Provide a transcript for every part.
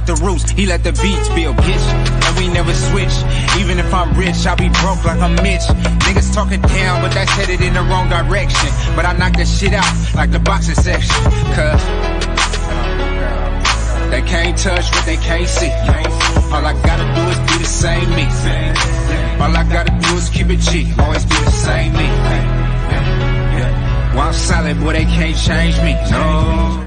the roots, he let the beats build, bitch. And we never switch. Even if I'm rich, I'll be broke like I'm Mitch. Niggas talking down, but that's headed in the wrong direction. But I knock that shit out like the boxing section. Cause they can't touch what they can't see. All I gotta do is be the same me. All I gotta do is keep it G. Always be the same me. While I'm solid, boy, they can't change me. No.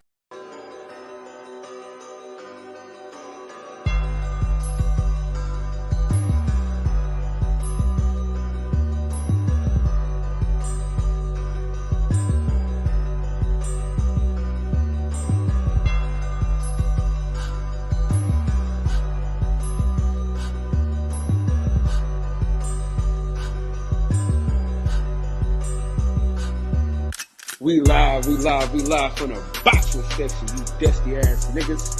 We live from the boxing section, you dusty ass niggas.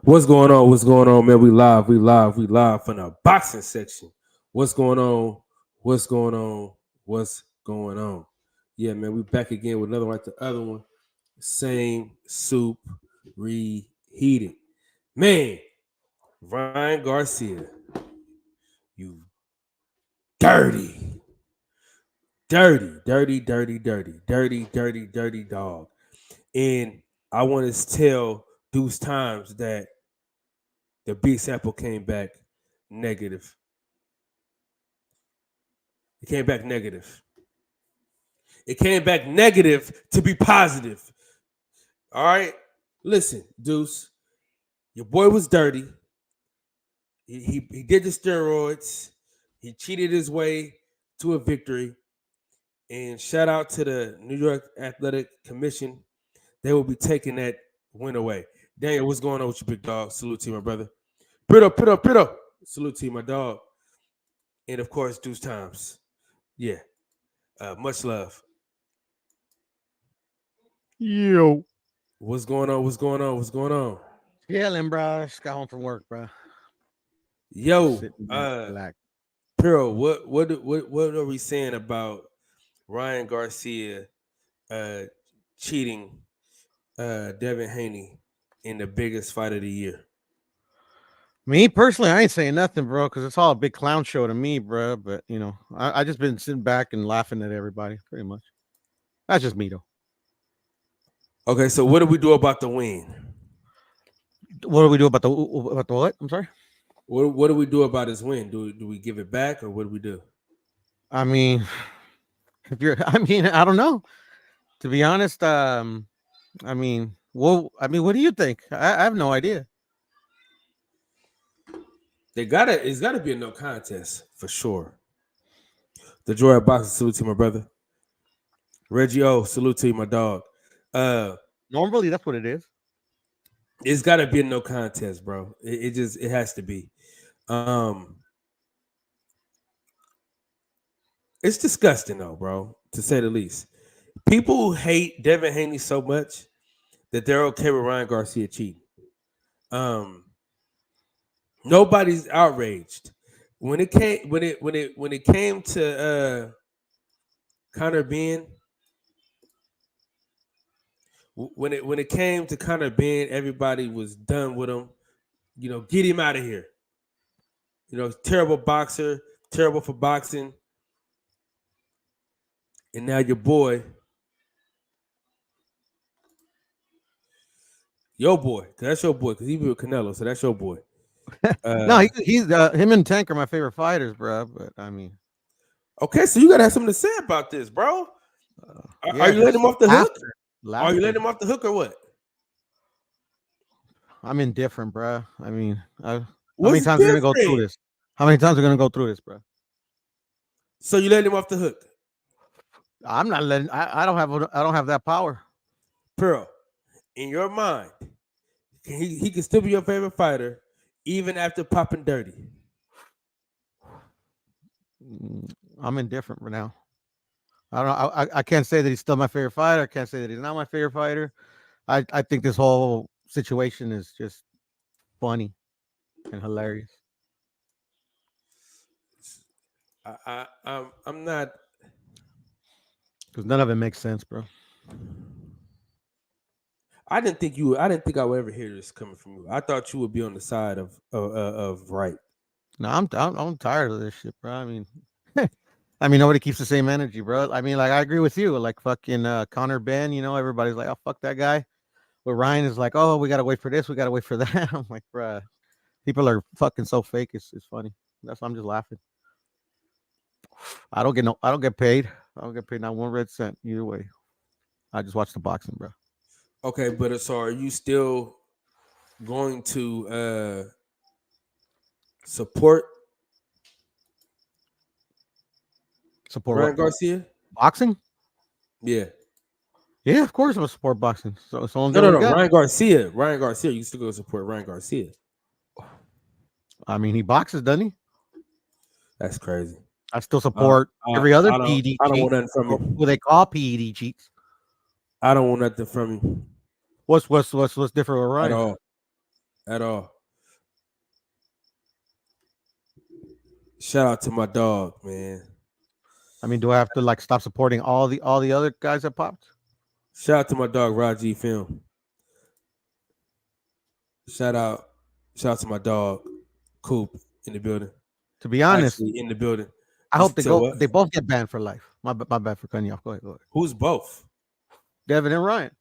What's going on, man? We live from the boxing section. What's going on? Yeah, man, we back again with another one like the other one. Same soup, reheated. Man, Ryan Garcia, you dirty dog. And I want to tell Deuce Times that the B sample came back negative. It came back negative to be positive. All right? Listen, Deuce, your boy was dirty. He did the steroids. He cheated his way to a victory. And shout out to the New York Athletic Commission. They will be taking that win away. Daniel, what's going on with you, big dog? Salute to you, my brother. Pretto. Salute to you, my dog. And, of course, Deuce Times. Yeah. Much love. Yo. What's going on? Chilling, bro. Just got home from work, bro. Yo, Pero, what are we saying about Ryan Garcia cheating Devin Haney in the biggest fight of the year? Me personally, I ain't saying nothing, bro, because it's all a big clown show to me, bro. But you know, I just been sitting back and laughing at everybody, pretty much. That's just me, though. Okay, so what do we do about the win? What do we do about the what? I'm sorry. What do we do about his win? Do we give it back or what do we do? I mean, I don't know. To be honest, what do you think? I have no idea. It's gotta be a no contest for sure. The Joy of Boxing, salute to my brother. Reggie O, salute to you, my dog. Normally that's what it is. It's gotta be a no contest, bro. It has to be. It's disgusting though, bro, to say the least. People hate Devin Haney so much that they're okay with Ryan Garcia cheating. Nobody's outraged. When it came to Conor Ben, when it came to Conor Ben, everybody was done with him. You know, get him out of here. You know, terrible boxer, terrible for boxing. And now your boy, because that's your boy, because he be with Canelo, so that's your boy. No, he's him and Tank are my favorite fighters, bro. But I mean, okay, so you gotta have something to say about this, bro. Are you letting him off the hook? Are you letting him off the hook or what? I'm indifferent, bro. I mean, how many times are we gonna go through this? How many times are we gonna go through this, bro? So you letting him off the hook? I'm not letting. I don't have that power. Pearl, in your mind, he can still be your favorite fighter even after popping dirty. I'm indifferent for now. I don't know. I can't say that he's still my favorite fighter. I can't say that he's not my favorite fighter. I think this whole situation is just funny and hilarious. I'm not, because none of it makes sense, bro. I didn't think you. I didn't think I would ever hear this coming from you. I thought you would be on the side of right. No, I'm tired of this shit, bro. I mean, nobody keeps the same energy, bro. I mean, like I agree with you. Like fucking Connor Ben, everybody's like, oh fuck that guy. But Ryan is like, oh, we gotta wait for this, we gotta wait for that. I'm like, bro, people are fucking so fake. It's funny. That's why I'm just laughing. I don't get paid. I don't get paid not one red cent either way. I just watch the boxing, bro. Okay, but so are you still going to support Ryan What? Garcia? Boxing? Yeah. Yeah, of course I'm a support boxing. So as long as No. we got. Ryan Garcia. Ryan Garcia. You still go support Ryan Garcia. I mean, he boxes, doesn't he? That's crazy. I still support every other PED cheat. I don't want nothing from you. Who they call PED cheats. I don't want nothing from you. What's different with Ryan? At all. Shout out to my dog, man. I mean, do I have to like stop supporting all the other guys that popped? Shout out to my dog Raji Film. Shout out to my dog Coop in the building. To be honest, actually in the building. I hope they both get banned for life. My bad for cutting you off. Go ahead. Who's both? Devin and Ryan.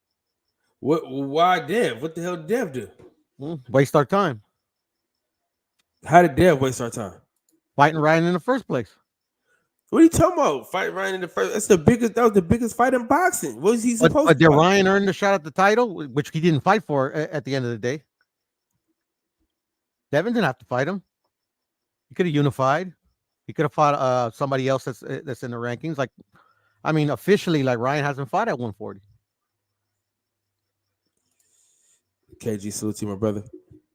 Why Dev? What the hell did Dev do? Waste our time. How did Dev waste our time? Fighting Ryan in the first place. What are you talking about? Fight Ryan in the first. That was the biggest fight in boxing. What was he supposed to do? But did fight? Ryan earn the shot at the title, which he didn't fight for at the end of the day? Devin didn't have to fight him. He could have unified. He could have fought somebody else that's in the rankings. Like, I mean, officially, like Ryan hasn't fought at 140. KG, salute to you, my brother.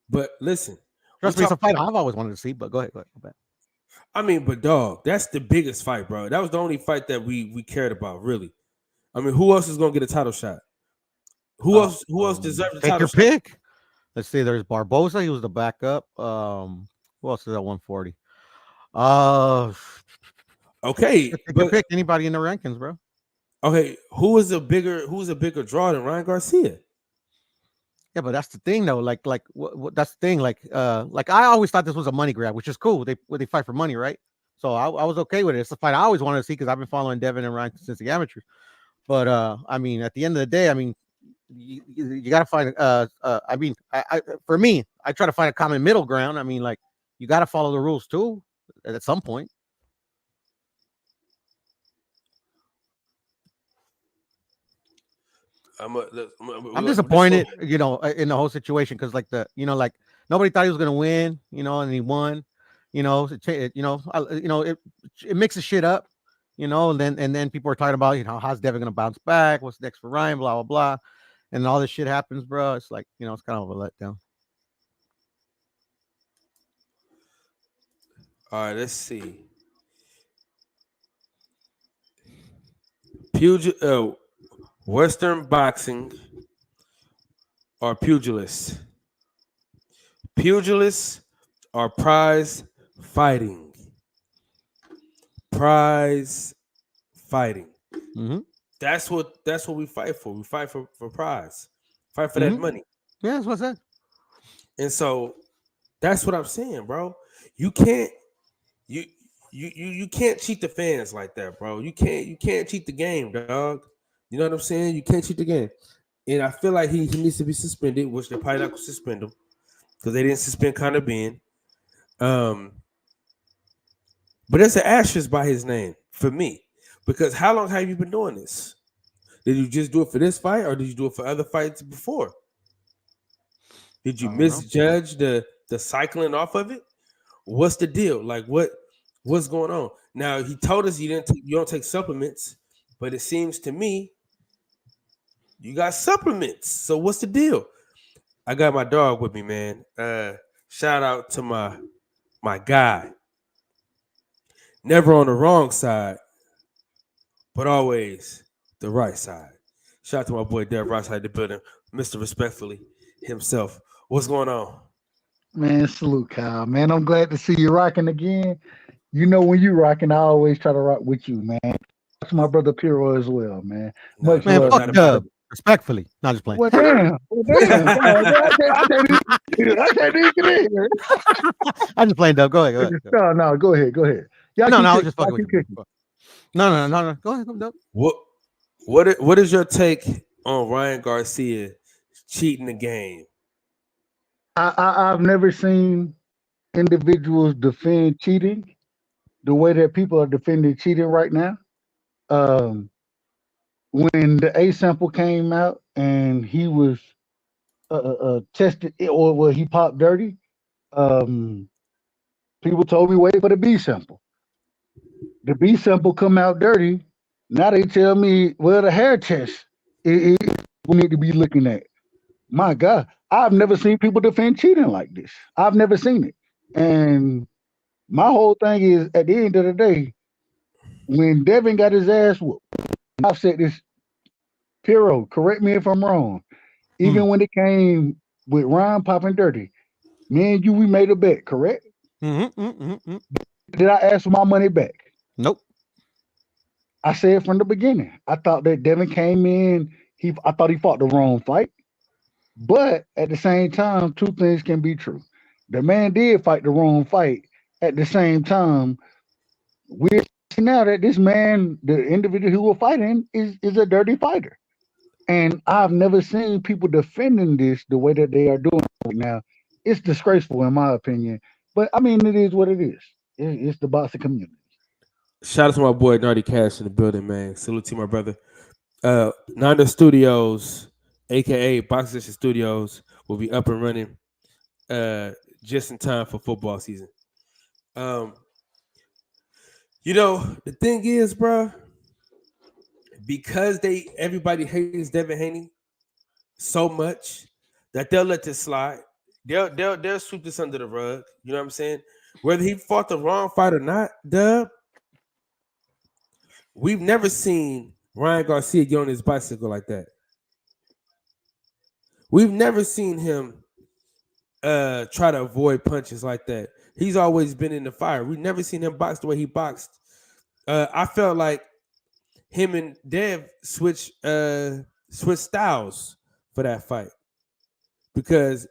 But listen, trust me, it's a fight I've always wanted to see. But go ahead. I mean, but dog, that's the biggest fight, bro. That was the only fight that we cared about, really. I mean, who else is gonna get a title shot? Who else deserves a title shot? Take your pick. Let's see. There's Barboza. He was the backup. Who else is at 140? Okay, pick anybody in the rankings, bro. Okay, who's a bigger draw than Ryan Garcia? Yeah, but that's the thing, though. Like that's the thing. Like I always thought this was a money grab, which is cool. They fight for money, right? So I was okay with it. It's a fight I always wanted to see because I've been following Devin and Ryan since the amateurs. But I mean, at the end of the day, I mean, you got to find. I mean, for me, I try to find a common middle ground. I mean, like you got to follow the rules too at some point. I'm disappointed, in the whole situation because, like like nobody thought he was gonna win, and he won. It mixes shit up, and then people are talking about, how's Devin gonna bounce back? What's next for Ryan? Blah blah blah, and all this shit happens, bro. It's like it's kind of a letdown. All right, let's see. Western boxing or pugilists? Pugilists or prize fighting? Prize fighting. Mm-hmm. That's what we fight for. We fight for prize. Fight for that money. Yeah, that's what's that. And so that's what I'm saying, bro. You can't you can't cheat the fans like that, bro. You can't cheat the game, dog. You know what I'm saying? You can't cheat the game. And I feel like he needs to be suspended, which they're probably not going to suspend him because they didn't suspend Conor Ben. But there's an asterisk by his name for me because how long have you been doing this? Did you just do it for this fight or did you do it for other fights before? Did you misjudge the cycling off of it? What's the deal? Like what's going on? Now he told us you don't take supplements, but it seems to me you got supplements. So what's the deal? I got my dog with me, man. Shout out to my guy. Never on the wrong side, but always the right side. Shout out to my boy Derek right side of the building, Mr. Respectfully himself. What's going on? Man, salute, Kyle. Man, I'm glad to see you rocking again. When you rocking, I always try to rock with you, man. That's my brother Piro as well, man. Man, fuck Dub. Respectfully, not just playing. Well, damn. Well, damn. I can't even get in here. I'm just playing, Dub. Go ahead. No, go ahead. Y'all No, keep I was kicking. just Y'all fucking with keep you. kicking. No. Go ahead, Dub. What is your take on Ryan Garcia cheating the game? I've never seen individuals defend cheating the way that people are defending cheating right now. Um, when the A sample came out and he was tested, or well, he popped dirty. Um, People told me wait for the B sample. The B sample come out dirty. Now they tell me, well, the hair test we need to be looking at. My God, I've never seen people defend cheating like this. I've never seen it. And my whole thing is, at the end of the day, when Devin got his ass whooped, I've said this, Piro, correct me if I'm wrong. Even when it came with Ryan popping dirty, me and you, we made a bet, correct? Did I ask for my money back? Nope. I said from the beginning. I thought that Devin came in. I thought he fought the wrong fight. But at the same time, two things can be true. The man did fight the wrong fight. At the same time, we're seeing now that this man, the individual who was fighting, is a dirty fighter. And I've never seen people defending this the way that they are doing right now. It's disgraceful, in my opinion. But I mean, it is what it is. It's the boxing community. Shout out to my boy Nardy Cash in the building, man. Salute to my brother. Nanda Studios, aka Box Session Studios, will be up and running just in time for football season. The thing is, bro, because everybody hates Devin Haney so much that they'll let this slide. They'll sweep this under the rug. You know what I'm saying? Whether he fought the wrong fight or not, Dub, we've never seen Ryan Garcia get on his bicycle like that. We've never seen him try to avoid punches like that. He's always been in the fire. We've never seen him box the way he boxed. I felt like him and Dev switch styles for that fight, because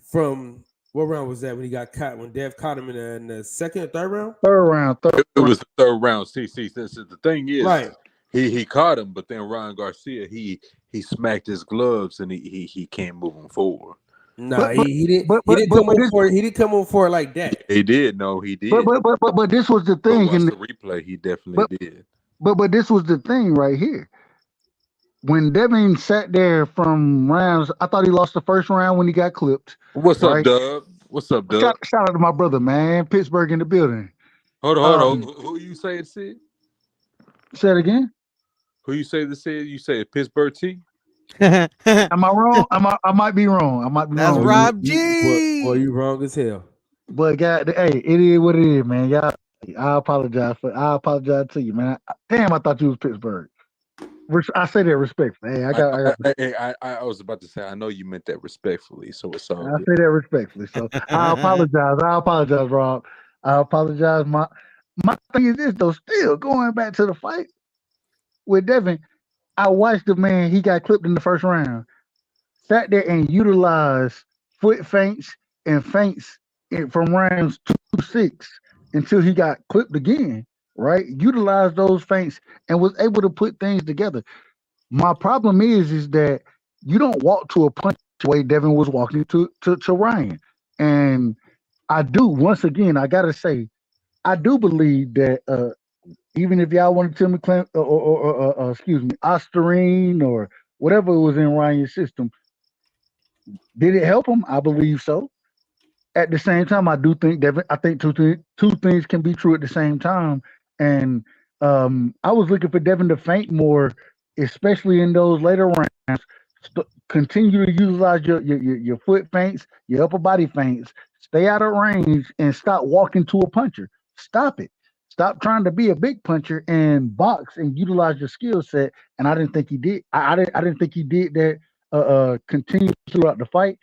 from what round was that when he got caught, when Dev caught him in the second or third round? Third round. It was the third round. See, the thing is, Right. He caught him, but then Ryan Garcia he smacked his gloves and he can't move him forward. Nah, he didn't come on for it like that. He did. No, he did. But this was the thing. Watch the replay. He definitely did. But this was the thing right here. When Devin sat there from rounds, I thought he lost the first round when he got clipped. What's up, Dub? What's up, Dub? Shout out to my brother, man. Pittsburgh in the building. Hold on. Who you say it said? Say it again. Who you say this said? You say Pittsburgh T? Am I wrong? I might be wrong. That's wrong. Rob G. Boy, you wrong as hell. But God, hey, it is what it is, man. Y'all, I apologize to you, man. Damn, I thought you was Pittsburgh. I say that respectfully. Hey, I was about to say, I know you meant that respectfully, so it's all I good. say that respectfully. So I apologize, Rob. I apologize. My thing is this though, still going back to the fight with Devin, I watched the man, he got clipped in the first round, sat there and utilized foot feints and feints from rounds 2 to 6 until he got clipped again, right? Utilized those feints and was able to put things together. My problem is that you don't walk to a punch the way Devin was walking to Ryan. And I do, once again, I gotta say, I do believe that even if y'all want to tell me excuse me, Osterine or whatever was in Ryan's system, did it help him? I believe so. At the same time, I do think Devin. I think two things can be true at the same time. And I was looking for Devin to feint more, especially in those later rounds. Continue to utilize your foot feints, your upper body feints. Stay out of range and stop walking to a puncher. Stop it. Stop trying to be a big puncher and box and utilize your skill set. And I didn't think he did. I didn't think he did that. Continue throughout the fight.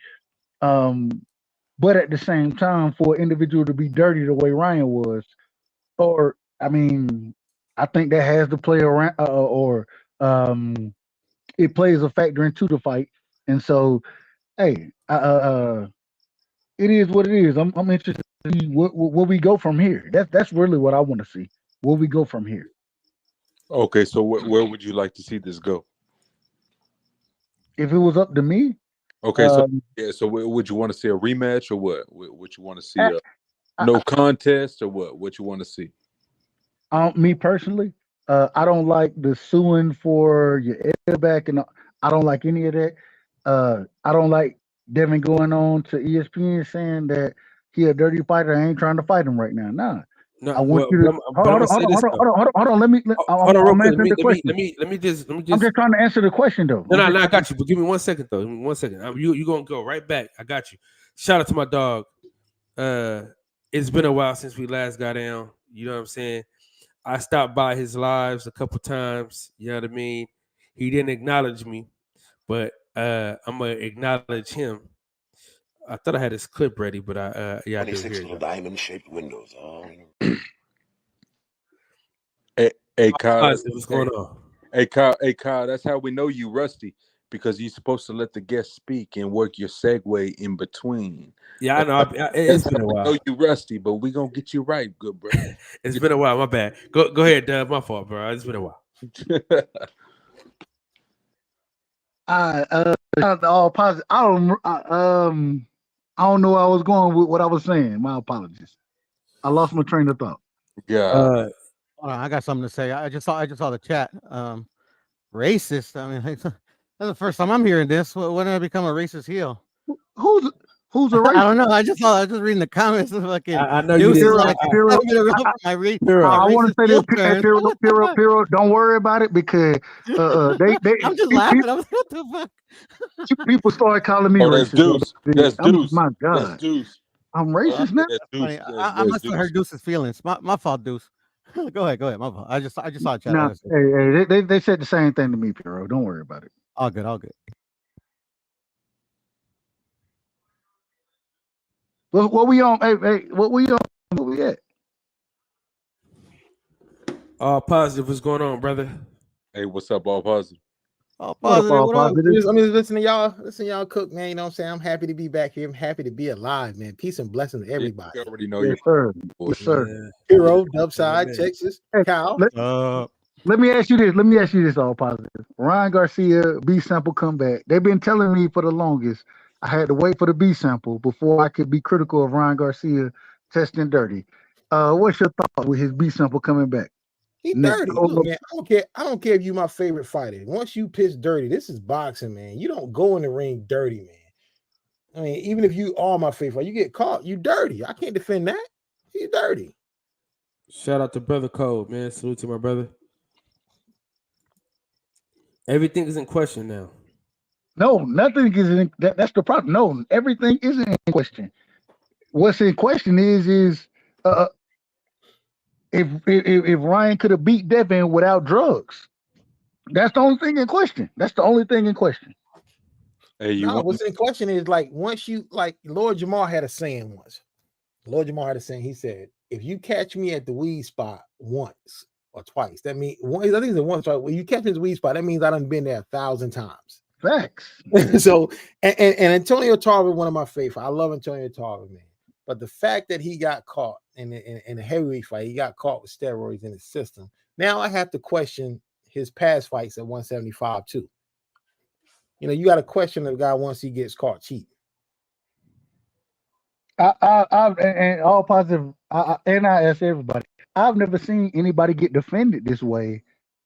But at the same time, for an individual to be dirty the way Ryan was, or I mean, I think that has to play around, or it plays a factor into the fight. And so, hey, it is what it is. I'm interested to see where we go from here. That's really what I want to see. Where we go from here. Okay, so where would you like to see this go? If it was up to me, Okay, so um, yeah, so would you want to see a rematch or what? Would you want to see I, a I, no contest or what? What you want to see? me personally, I don't like the suing for your ear back, and I don't like any of that. I don't like Devin going on to ESPN saying that he a dirty fighter. I ain't trying to fight him right now. Nah, No, I want well, you but to I'm gonna say this though. hold on. Let me. Hold on, real I'm quick. answering the question. Let me I'm just. just trying to answer the question though. No, no, I got you. But give me 1 second though. Give me 1 second. You gonna go right back. I got you. Shout out to my dog. It's been a while since we last got down. You know what I'm saying? I stopped by his lives a couple times. You know what I mean? He didn't acknowledge me, but I'm gonna acknowledge him. I thought I had this clip ready, but I do 26 here. little diamond-shaped windows. Oh, Hey, Kyle, Positive, what's going on? Hey, Kyle, that's how we know you rusty because you're supposed to let the guest speak and work your segue in between. Yeah, I That's know. how, It's that's been how a we know while. you rusty, but we gonna get you right, good bro. It's been a while. My bad. Go ahead, Dub. My fault, bro. It's been a while. All positive. I don't know where I was going with what I was saying. My apologies. I lost my train of thought. God, Uh, Hold on, I got something to say. I just saw the chat. Racist. I mean, that's the first time I'm hearing this. When did I become a racist heel? Who's who's a I don't racist? know. I was just reading the comments. And fucking I know you Deuce is didn't. like, Piro, I'm gonna I, run I, for my Piro. I want to racist say heel this, turn. Piro, don't worry about it because I'm just laughing. I was like, what the fuck? people started calling me oh, that's racist. Deuce. That's Deuce. My That's God, Deuce. I'm Okay, racist now. that's Funny. Deuce. I That's must have Deuce. hurt Deuce's feelings. My fault, Deuce. Go ahead. My fault. I just saw a chat. No, Like I said, they said the same thing to me, Piro. Don't worry about it. all good, all good. What we on? What we on? What we at? All positive. What's going on, brother? Hey, what's up, all positive? All What up, positive. all What up? positive? I'm just listening to y'all. Listen, to y'all cook, man. You know what I'm saying? I'm happy to be back here. I'm happy to be alive, man. Peace and blessings to Yeah, everybody. you already know Yes, your sir. Yes, bullshit. sir. Yeah. Hero, Dubside, Amen. Texas, Hey, Cal. let me ask you this. Let me ask you this. All positive. Ryan Garcia B sample comeback. They've been telling me for the longest. I had to wait for the B sample before I could be critical of Ryan Garcia testing dirty. What's your thought with his B sample coming back? He Nick, dirty. Look, man, I don't care. I don't care if you my favorite fighter. Once you piss dirty, this is boxing, man. You don't go in the ring dirty, man. I mean, even if you are my favorite fighter, you get caught, you dirty. I can't defend that. You dirty. Shout out to Brother Code, man. Salute to my brother. Everything is in question now. No, nothing is in that's the problem. No, everything isn't in question. What's in question is if Ryan could have beat Devin without drugs. That's the only thing in question. That's the only thing in question. Hey, you No, want what's in question is like once you like Lord Jamar had a saying once. Lord Jamar had a saying. He said, "If you catch me at the weed spot once or twice, that means one. I think it's once. Right? When you catch me at the weed spot, that means I done been there 1,000 times." Facts. So, and Antonio Tarver, one of my favorite. I love Antonio Tarver, man. But the fact that he got caught in a heavyweight fight, he got caught with steroids in his system. Now I have to question his past fights at 175 too. You know, you got to question the guy once he gets caught cheating. And all positive. And I ask everybody. I've never seen anybody get defended this way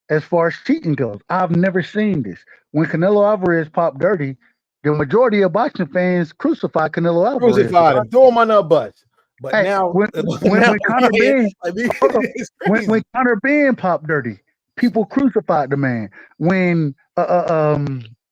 as far as cheating goes. I've never seen this. When Canelo Alvarez popped dirty, the majority of boxing fans crucified Canelo Alvarez. Crucified him, throw him on the bus. But Hey, now, when Conor Ben hold on. it's when crazy. Conor Ben popped dirty, people crucified the man. When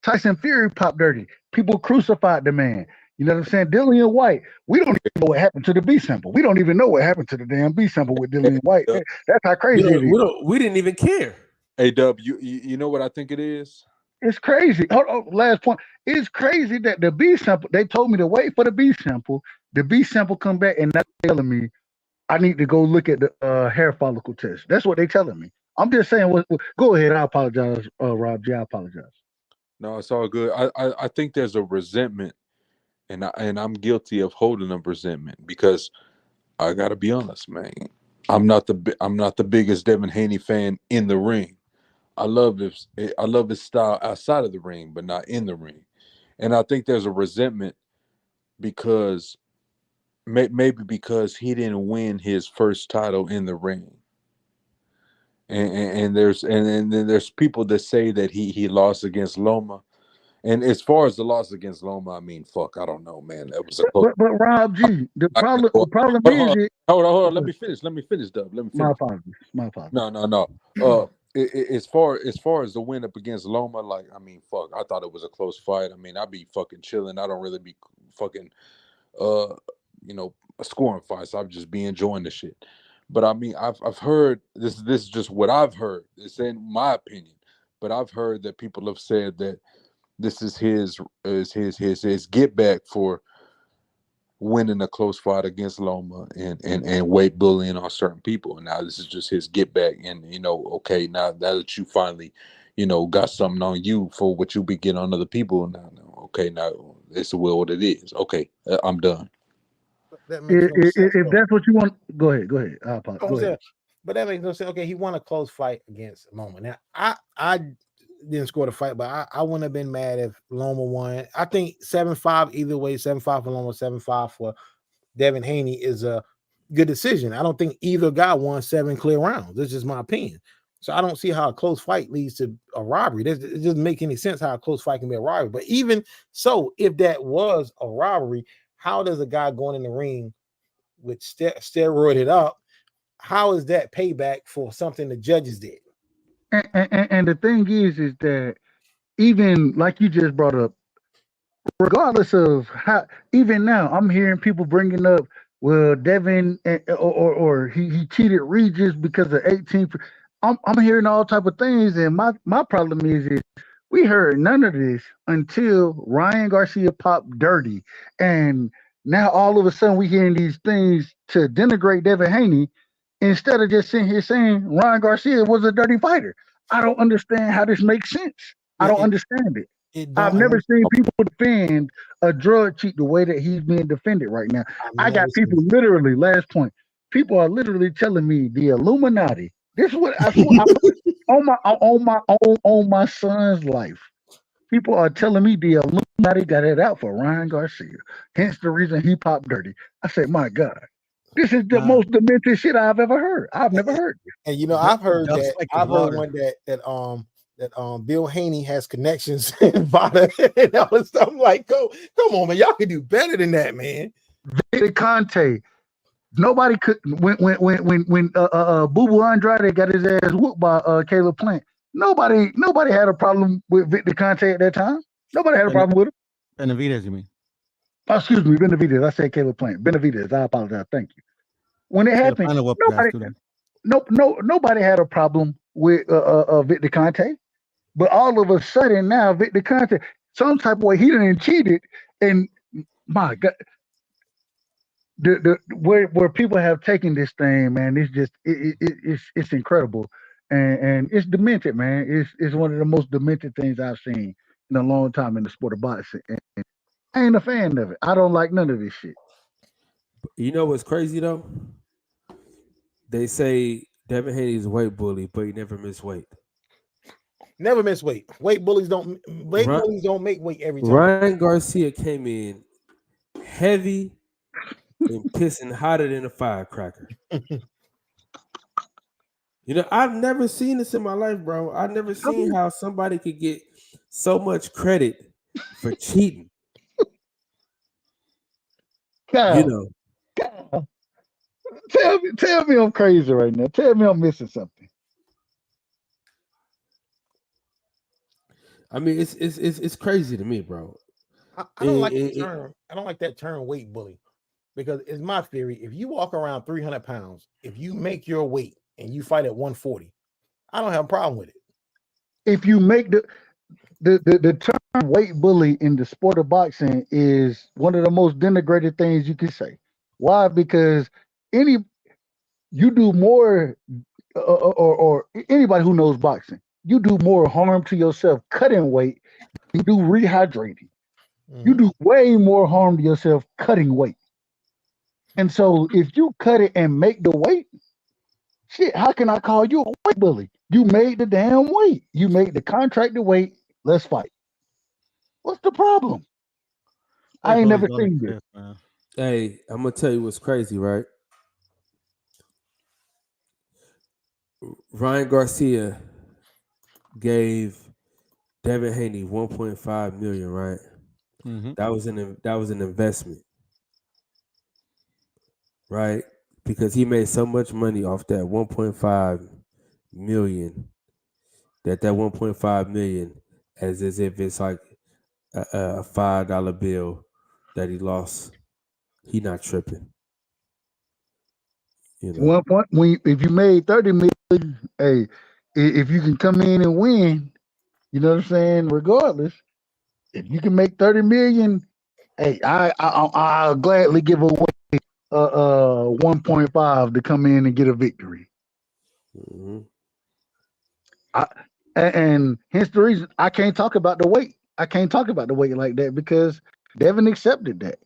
Tyson Fury popped dirty, people crucified the man. You know what I'm saying? Dillian White, we don't even know what happened to the B sample. We don't even know what happened to the damn B sample with Dillian White. That's how crazy it is. We didn't even care. Hey, Dub, you know what I think it is? It's crazy. Last point. It's crazy that the B sample, they told me to wait for the B sample. The B sample come back and now they're telling me I need to go look at the hair follicle test. That's what they're telling me. I'm just saying. Go ahead. I apologize, Rob G. I apologize. No, it's all good. I think there's a resentment, and I'm guilty of holding a resentment because I gotta be honest, man. I'm not the biggest Devin Haney fan in the ring. I love his style outside of the ring, but not in the ring. And I think there's a resentment because maybe because he didn't win his first title in the ring. And then there's people that say that he lost against Loma. And as far as the loss against Loma, I mean, fuck, I don't know, man. That was a close. But Rob G, the problem Hold on, is it. hold on. Let me finish. Let me finish, Dub. Let me My finish. apologies. My apologies. No. As far as the win up against Loma, like, I mean, fuck, I thought it was a close fight. I mean, I'd be fucking chilling. I don't really be fucking uh scoring fights. I'd just be enjoying the shit. But I mean, I've heard this. This is just what I've heard. It's in my opinion, but I've heard that people have said that this is his get back for winning a close fight against Loma and weight bullying on certain people. And now this is just his get back. And okay, now that you finally, got something on you for what you be getting on other people. Now, okay, now it's what it is. Okay, I'm done. That makes no sense. If Though. that's what you want, go ahead. Go ahead. I apologize. Go ahead. But that makes no sense. Okay, he won a close fight against Loma. Now, I didn't score the fight, but I wouldn't have been mad if Loma won. I think 7-5 either way, 7-5 for Loma, 7-5 for Devin Haney is a good decision. I don't think either guy won 7 clear rounds. This is just my opinion. So I don't see how a close fight leads to a robbery. It doesn't make any sense how a close fight can be a robbery. But even so, if that was a robbery, how does a guy going in the ring with steroided up, how is that payback for something the judges did? And the thing is that even like you just brought up, regardless of how, even now, I'm hearing people bringing up, well, Devin or he cheated Regis because of 18. I'm hearing all type of things, and my problem is we heard none of this until Ryan Garcia popped dirty, and now all of a sudden we hearing these things to denigrate Devin Haney instead of just sitting here saying Ryan Garcia was a dirty fighter. I don't understand how this makes sense. I don't understand it. I've never seen people defend a drug cheat the way that he's being defended right now. I got people literally, last point, people are literally telling me the Illuminati. This is what I swear on my son's life. People are telling me the Illuminati got it out for Ryan Garcia. Hence the reason he popped dirty. I said, my God. This is the most demented shit I've ever heard. I've never heard this. And I've heard that. Like I've heard one that Bill Haney has connections in Vada and all this stuff. I'm like, come on, man, y'all can do better than that, man. Conte, nobody could when Boo Boo Andrade got his ass whooped by Caleb Plant. Nobody had a problem with Victor Conte at that time. Nobody had a problem with him. Benavidez, you mean? Oh, excuse me, Benavidez. I said Caleb Plant. Benavidez. I apologize. Thank you. When it happened, nobody had a problem with Victor Conte. But all of a sudden now, Victor Conte, some type of way, he done cheated, and my God, where people have taken this thing, man, it's just it's incredible, and it's demented, man. It's one of the most demented things I've seen in a long time in the sport of boxing. And I ain't a fan of it. I don't like none of this shit. You know what's crazy though? They say Devin Haney is a weight bully, but he never missed weight. Never miss weight. Bullies don't make weight every time. Ryan Garcia came in heavy and pissing hotter than a firecracker. I've never seen this in my life, bro. I've never seen how somebody could get so much credit for cheating. God, tell me I'm crazy right now. Tell me I'm missing something. I mean, it's crazy to me, bro. I don't like that term. I don't like that term, weight bully, because it's my theory. If you walk around 300 pounds, if you make your weight and you fight at 140, I don't have a problem with it. If you make the term weight bully in the sport of boxing is one of the most denigrated things you can say. Why? Because you do more, or anybody who knows boxing, you do more harm to yourself cutting weight You do rehydrating. You Mhm. do way more harm to yourself cutting weight. And so if you cut it and make the weight, shit, how can I call you a weight bully? You made the damn weight. You made the contracted weight. Let's fight. What's the problem? I Weight ain't bullies never don't seen this. exist, man. Hey, I'm gonna tell you what's crazy, right? Ryan Garcia gave Devin Haney 1.5 million, right? Mm-hmm. That was an investment, right? Because he made so much money off that 1.5 million that 1.5 million as if it's like a $5 bill that he lost. He not tripping, you know. One point when if you made 30 million, hey, if you can come in and win, you know what I'm saying? Regardless, if you can make 30 million, hey, I'll gladly give away 1.5 to come in and get a victory. Mm-hmm. And hence the reason I can't talk about the weight. I can't talk about the weight like that because Devin accepted that.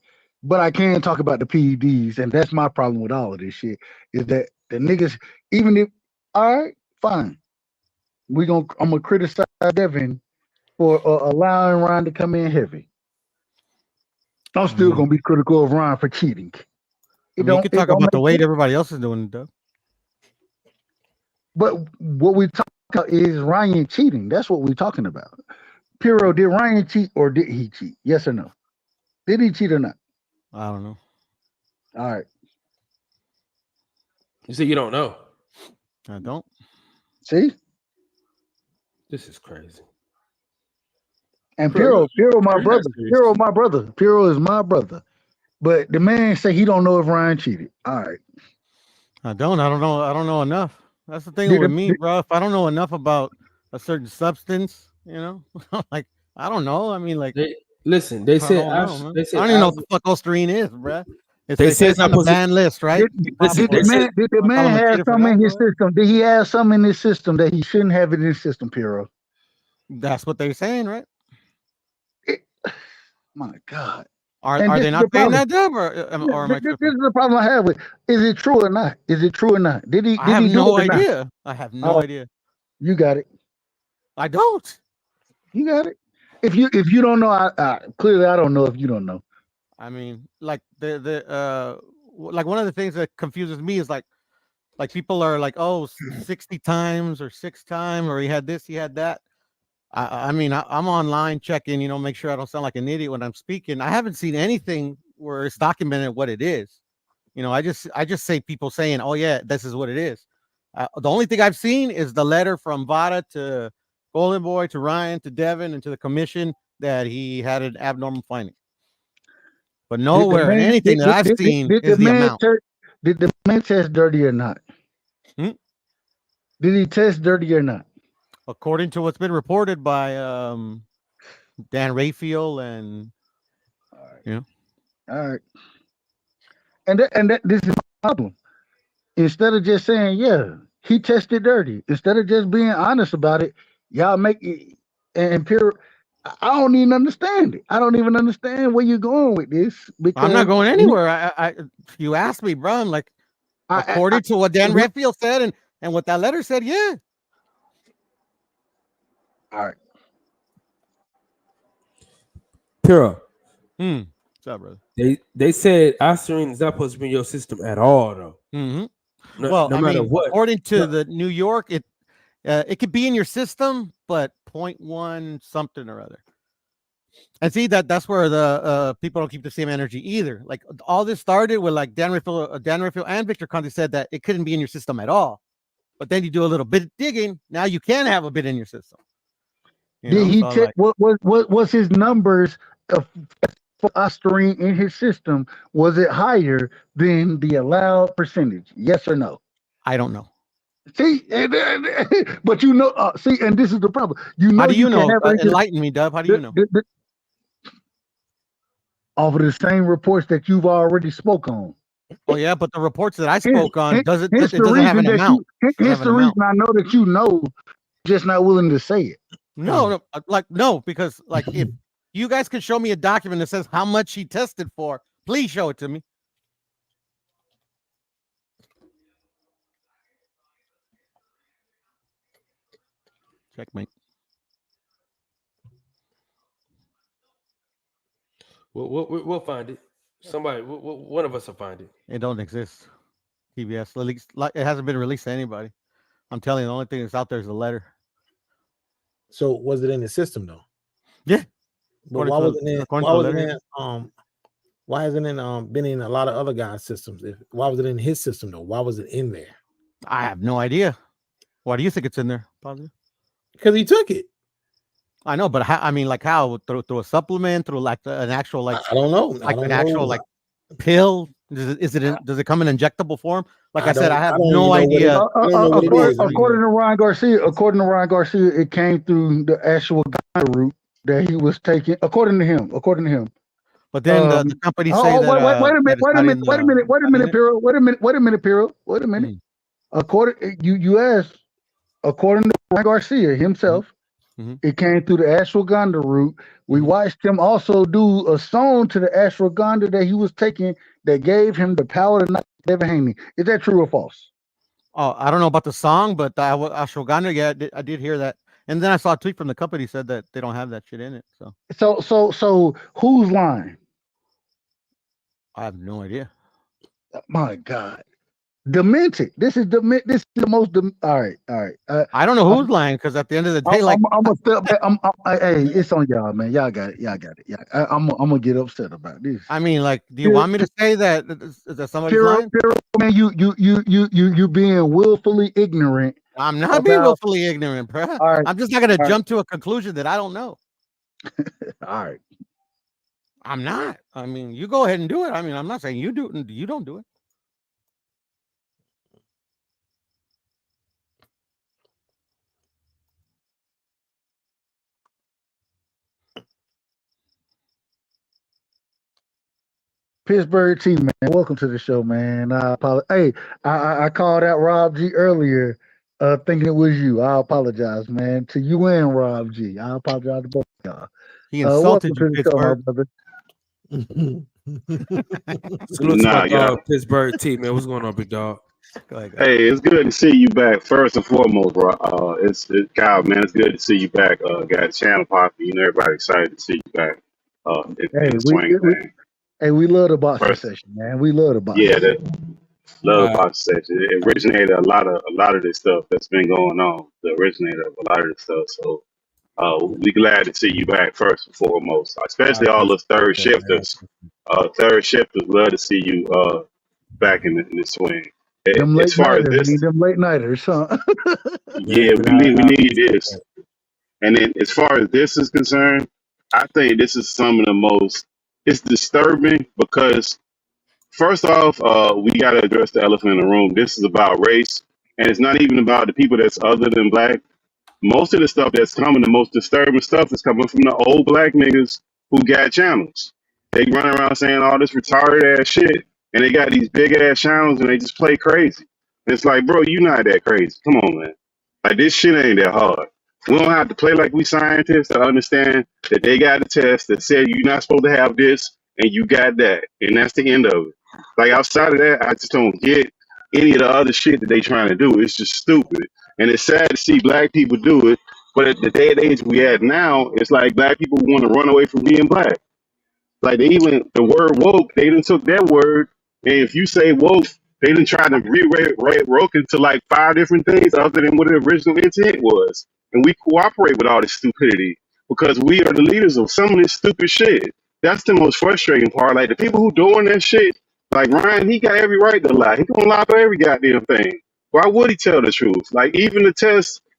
But I can talk about the PEDs, and that's my problem with all of this shit. Is that the niggas, even if all right, fine, I'm gonna criticize Devin for allowing Ryan to come in heavy. I'm still Mm-hmm. gonna be critical of Ryan for cheating. I mean, you could It talk don't about make the weight sense. everybody else is doing, Doug. But what we talk about is Ryan cheating. That's what we're talking about. Piro, did Ryan cheat or did he cheat? Yes or no? Did he cheat or not? I don't know. All right. You say you don't know. I don't. See? This is crazy. And Bro, Piro, my you're not brother. serious. Piro, my brother. Piro is my brother. But the man say he don't know if Ryan cheated. All right. I don't. I don't know. I don't know enough. That's the thing Did with the, me, did, bro. If I don't know enough about a certain substance, you know, like I don't know. I mean, like They listen. They I said don't know, man. They I said don't even know what the fuck Osterine is, bro. They They say said it's it's not on the supposed to. ban list, right? did, Pop Listen, did they the for it. said man did the Wanna call man him a have cheater for some that? in Go his ahead. system? Did he have some in his system that he shouldn't have in his system, Piro? That's what they're saying, right? It, my God. Are And are this they is the not saying problem. that, Dub, This, or am I this tripping? is the problem I have with. Is it true or not? Is it true or not? Did I he have do it no or not? idea. I have no Oh, idea. you got it. I don't. You got it. If you don't know, clearly I don't know if you don't know. I mean, like like one of the things that confuses me is like people are like, oh, 60 times or 6 times, or he had this, he had that. I mean, I'm online checking, make sure I don't sound like an idiot when I'm speaking. I haven't seen anything where it's documented what it is. I just say people saying, oh yeah, this is what it is. The only thing I've seen is the letter from Vada to Golden Boy to Ryan to Devin and to the commission that he had an abnormal finding. But Did the nowhere in man anything that I've seen did the is the man amount. did the man test dirty or not? Hmm? Did he test dirty or not? According to what's been reported by Dan Raphael and All right. you know, All right. And this is the problem. Instead of just saying, yeah, he tested dirty, instead of just being honest about it, y'all make it and pure. I don't even understand it. I don't even understand where you're going with this I'm not because going anywhere. You asked me, bro. I'm like, I according to what Dan what, Raphael said and what that letter said, yeah. all right. Piro. What's up, brother? They said Aspirin is not supposed to be in your system at all, though. Mm-hmm. No, Well, no I matter mean, what. according to No, the New York, it could be in your system, but 0.1 something or other. And see that's where the people don't keep the same energy either. Like all this started with like Dan Raphael and Victor Conte said that it couldn't be in your system at all. But then you do a little bit of digging, now you can have a bit in your system. Did he So check like what was his numbers of for Ostarine in his system? Was it higher than the allowed percentage? Yes or no? I don't know. See, but see, and this is the problem. You How know, do you you can know? have it Enlighten me, Dub. How do you know? off of the same reports that you've already spoke on. Oh yeah, but the reports that I Hence, spoke on hence, doesn't hence it the doesn't have reason an that amount. It doesn't hence have an the reason amount. I know that you know, just not willing to say it. No, no, because like if you guys could show me a document that says how much he tested for, please show it to me. Checkmate. We'll find it. Somebody, one of us will find it. It don't exist. TBS, at least, like, it hasn't been released to anybody. I'm telling you, the only thing that's out there is a letter. So was it in the system though? Yeah. But why wasn't it? Why hasn't it been in a lot of other guys' systems? Why was it in his system though? Why was it in there? I have no idea. Why do you think it's in there? Positive? Because he took it. I know, but how? I mean, like how? Through a supplement, through like an actual like I don't know, like an actual like pill. Does it come in injectable form? Like I said, I have no idea. According to Ryan Garcia, it came through the ashwagandha route that he was taking. According to him. But then the company say that. Wait a minute, Piro. You asked. According to Ryan Garcia himself, it came through the ashwagandha route. We watched him also do a song to the ashwagandha that he was taking that gave him the power to not ever hang me. Is that true or false? Oh, I don't know about the song, but ashwagandha, yeah, I did hear that. And then I saw a tweet from the company said that they don't have that shit in it. So who's lying? I have no idea. My God. Demented. This is the most. All right. I don't know who's lying because at the end of the day, I'm gonna step back. Hey, it's on y'all, man. Y'all got it. Yeah, I'm gonna get upset about this. I mean, like, do you want me to say that somebody's lying? Man, you being willfully ignorant. I'm not being willfully ignorant, bro. Right, I'm just not gonna jump to a conclusion that I don't know. All right. I'm not. I mean, you go ahead and do it. I mean, I'm not saying you do it. You don't do it. Pittsburgh T, man, welcome to the show, man. I apologize. Hey, I called out Rob G earlier, thinking it was you. I apologize, man, to you and Rob G. I apologize to both of y'all. He insulted you, Pittsburgh. Salute to my dog, Pittsburgh T, man. What's going on, big dog? Go ahead, hey, it's good to see you back. First and foremost, bro. Kyle, man, it's good to see you back. Got channel popping. You know, everybody excited to see you back. We love the boxing session, man. We love the boxing. Yeah, love the boxing session. It originated a lot of this stuff that's been going on. The originator of a lot of this stuff. So we glad to see you back first and foremost. Especially all those third shifters. Third shifters love to see you back in the swing. Them late nighters, huh? Yeah, we need this. And then as far as this is concerned, I think this is some of the most. It's disturbing because, first off, we got to address the elephant in the room. This is about race, and it's not even about the people that's other than black. Most of the stuff that's coming, the most disturbing stuff is coming from the old black niggas who got channels. They run around saying all this retarded ass shit, and they got these big ass channels, and they just play crazy. And it's like, bro, you not that crazy. Come on, man. Like, this shit ain't that hard. We don't have to play like we scientists to understand that they got a test that said you're not supposed to have this and you got that. And that's the end of it. Like, outside of that, I just don't get any of the other shit that they trying to do. It's just stupid. And it's sad to see black people do it. But at the day and age we at now, it's like black people want to run away from being black. Like, the word woke, they done took that word. And if you say woke, they done tried to rewrite woke into like 5 different things other than what the original intent was. And we cooperate with all this stupidity because we are the leaders of some of this stupid shit. That's the most frustrating part. Like, the people who doing that shit, like Ryan, he got every right to lie. He gonna lie for every goddamn thing. Why would he tell the truth? Like, even the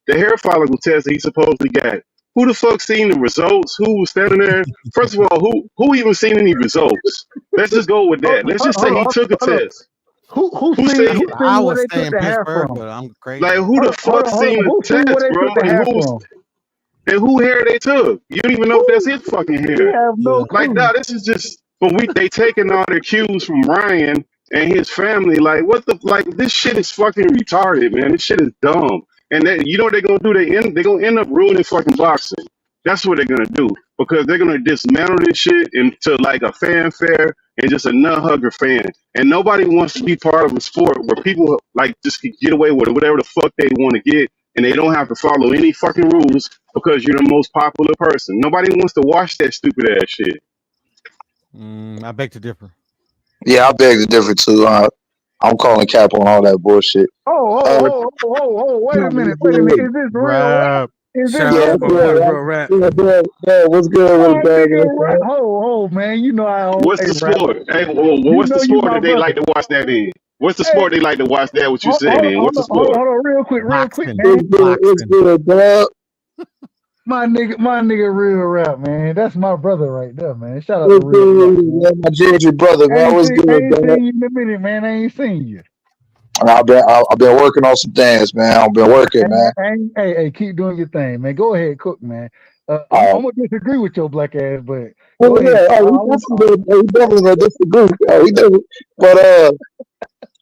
hair follicle test that he supposedly got. Who the fuck seen the results? Who was standing there? First of all, who even seen any results? Let's just go with that. Let's just say he took a test. Who seen I was where they saying took the hair Pittsburgh, from? but I'm crazy. Like, who the fuck seen the test, bro? And who hair they took? You don't even know if that's his fucking hair. have no clue. Like, nah, this is just. But they taking all their cues from Ryan and his family. Like, what the? Like, this shit is fucking retarded, man. This shit is dumb. And then you know what they're gonna do? They're gonna end up ruining fucking boxing. That's what they're gonna do because they're gonna dismantle this shit into like a fanfare and just a nut hugger fan. And nobody wants to be part of a sport where people like just can get away with whatever the fuck they want to get, and they don't have to follow any fucking rules because you're the most popular person. Nobody wants to watch that stupid ass shit. I beg to differ. Yeah, I beg to differ too. I'm calling cap on all that bullshit. Uh, Wait a minute. Is this real rap? Rap. Is this Shout yeah, out real to that's my rap? boy, good. Real Rap. What's good with My it, bag? nigga rap. Man, you know I What's always the rap. sport? Hey, You what's the know you sport my that they like brother. to watch that in? What's the Hey, sport they like to watch that? What you said in? What's the sport? hold on, real quick, Boxing. man. It's Boxing. good, dog. My nigga, real rap, man. That's my brother right there, man. Shout out to What's real good rap, with it, man. man? My Georgia brother, man. What's I good, ain't dog? seen you in a minute, man. I ain't seen you. I've been working on some things, man. I've been working, man. Hey, keep doing your thing, man. Go ahead, cook, man. I'm Uh, gonna disagree with your black ass, but well, go ahead. yeah, we definitely gonna disagree. We definitely, but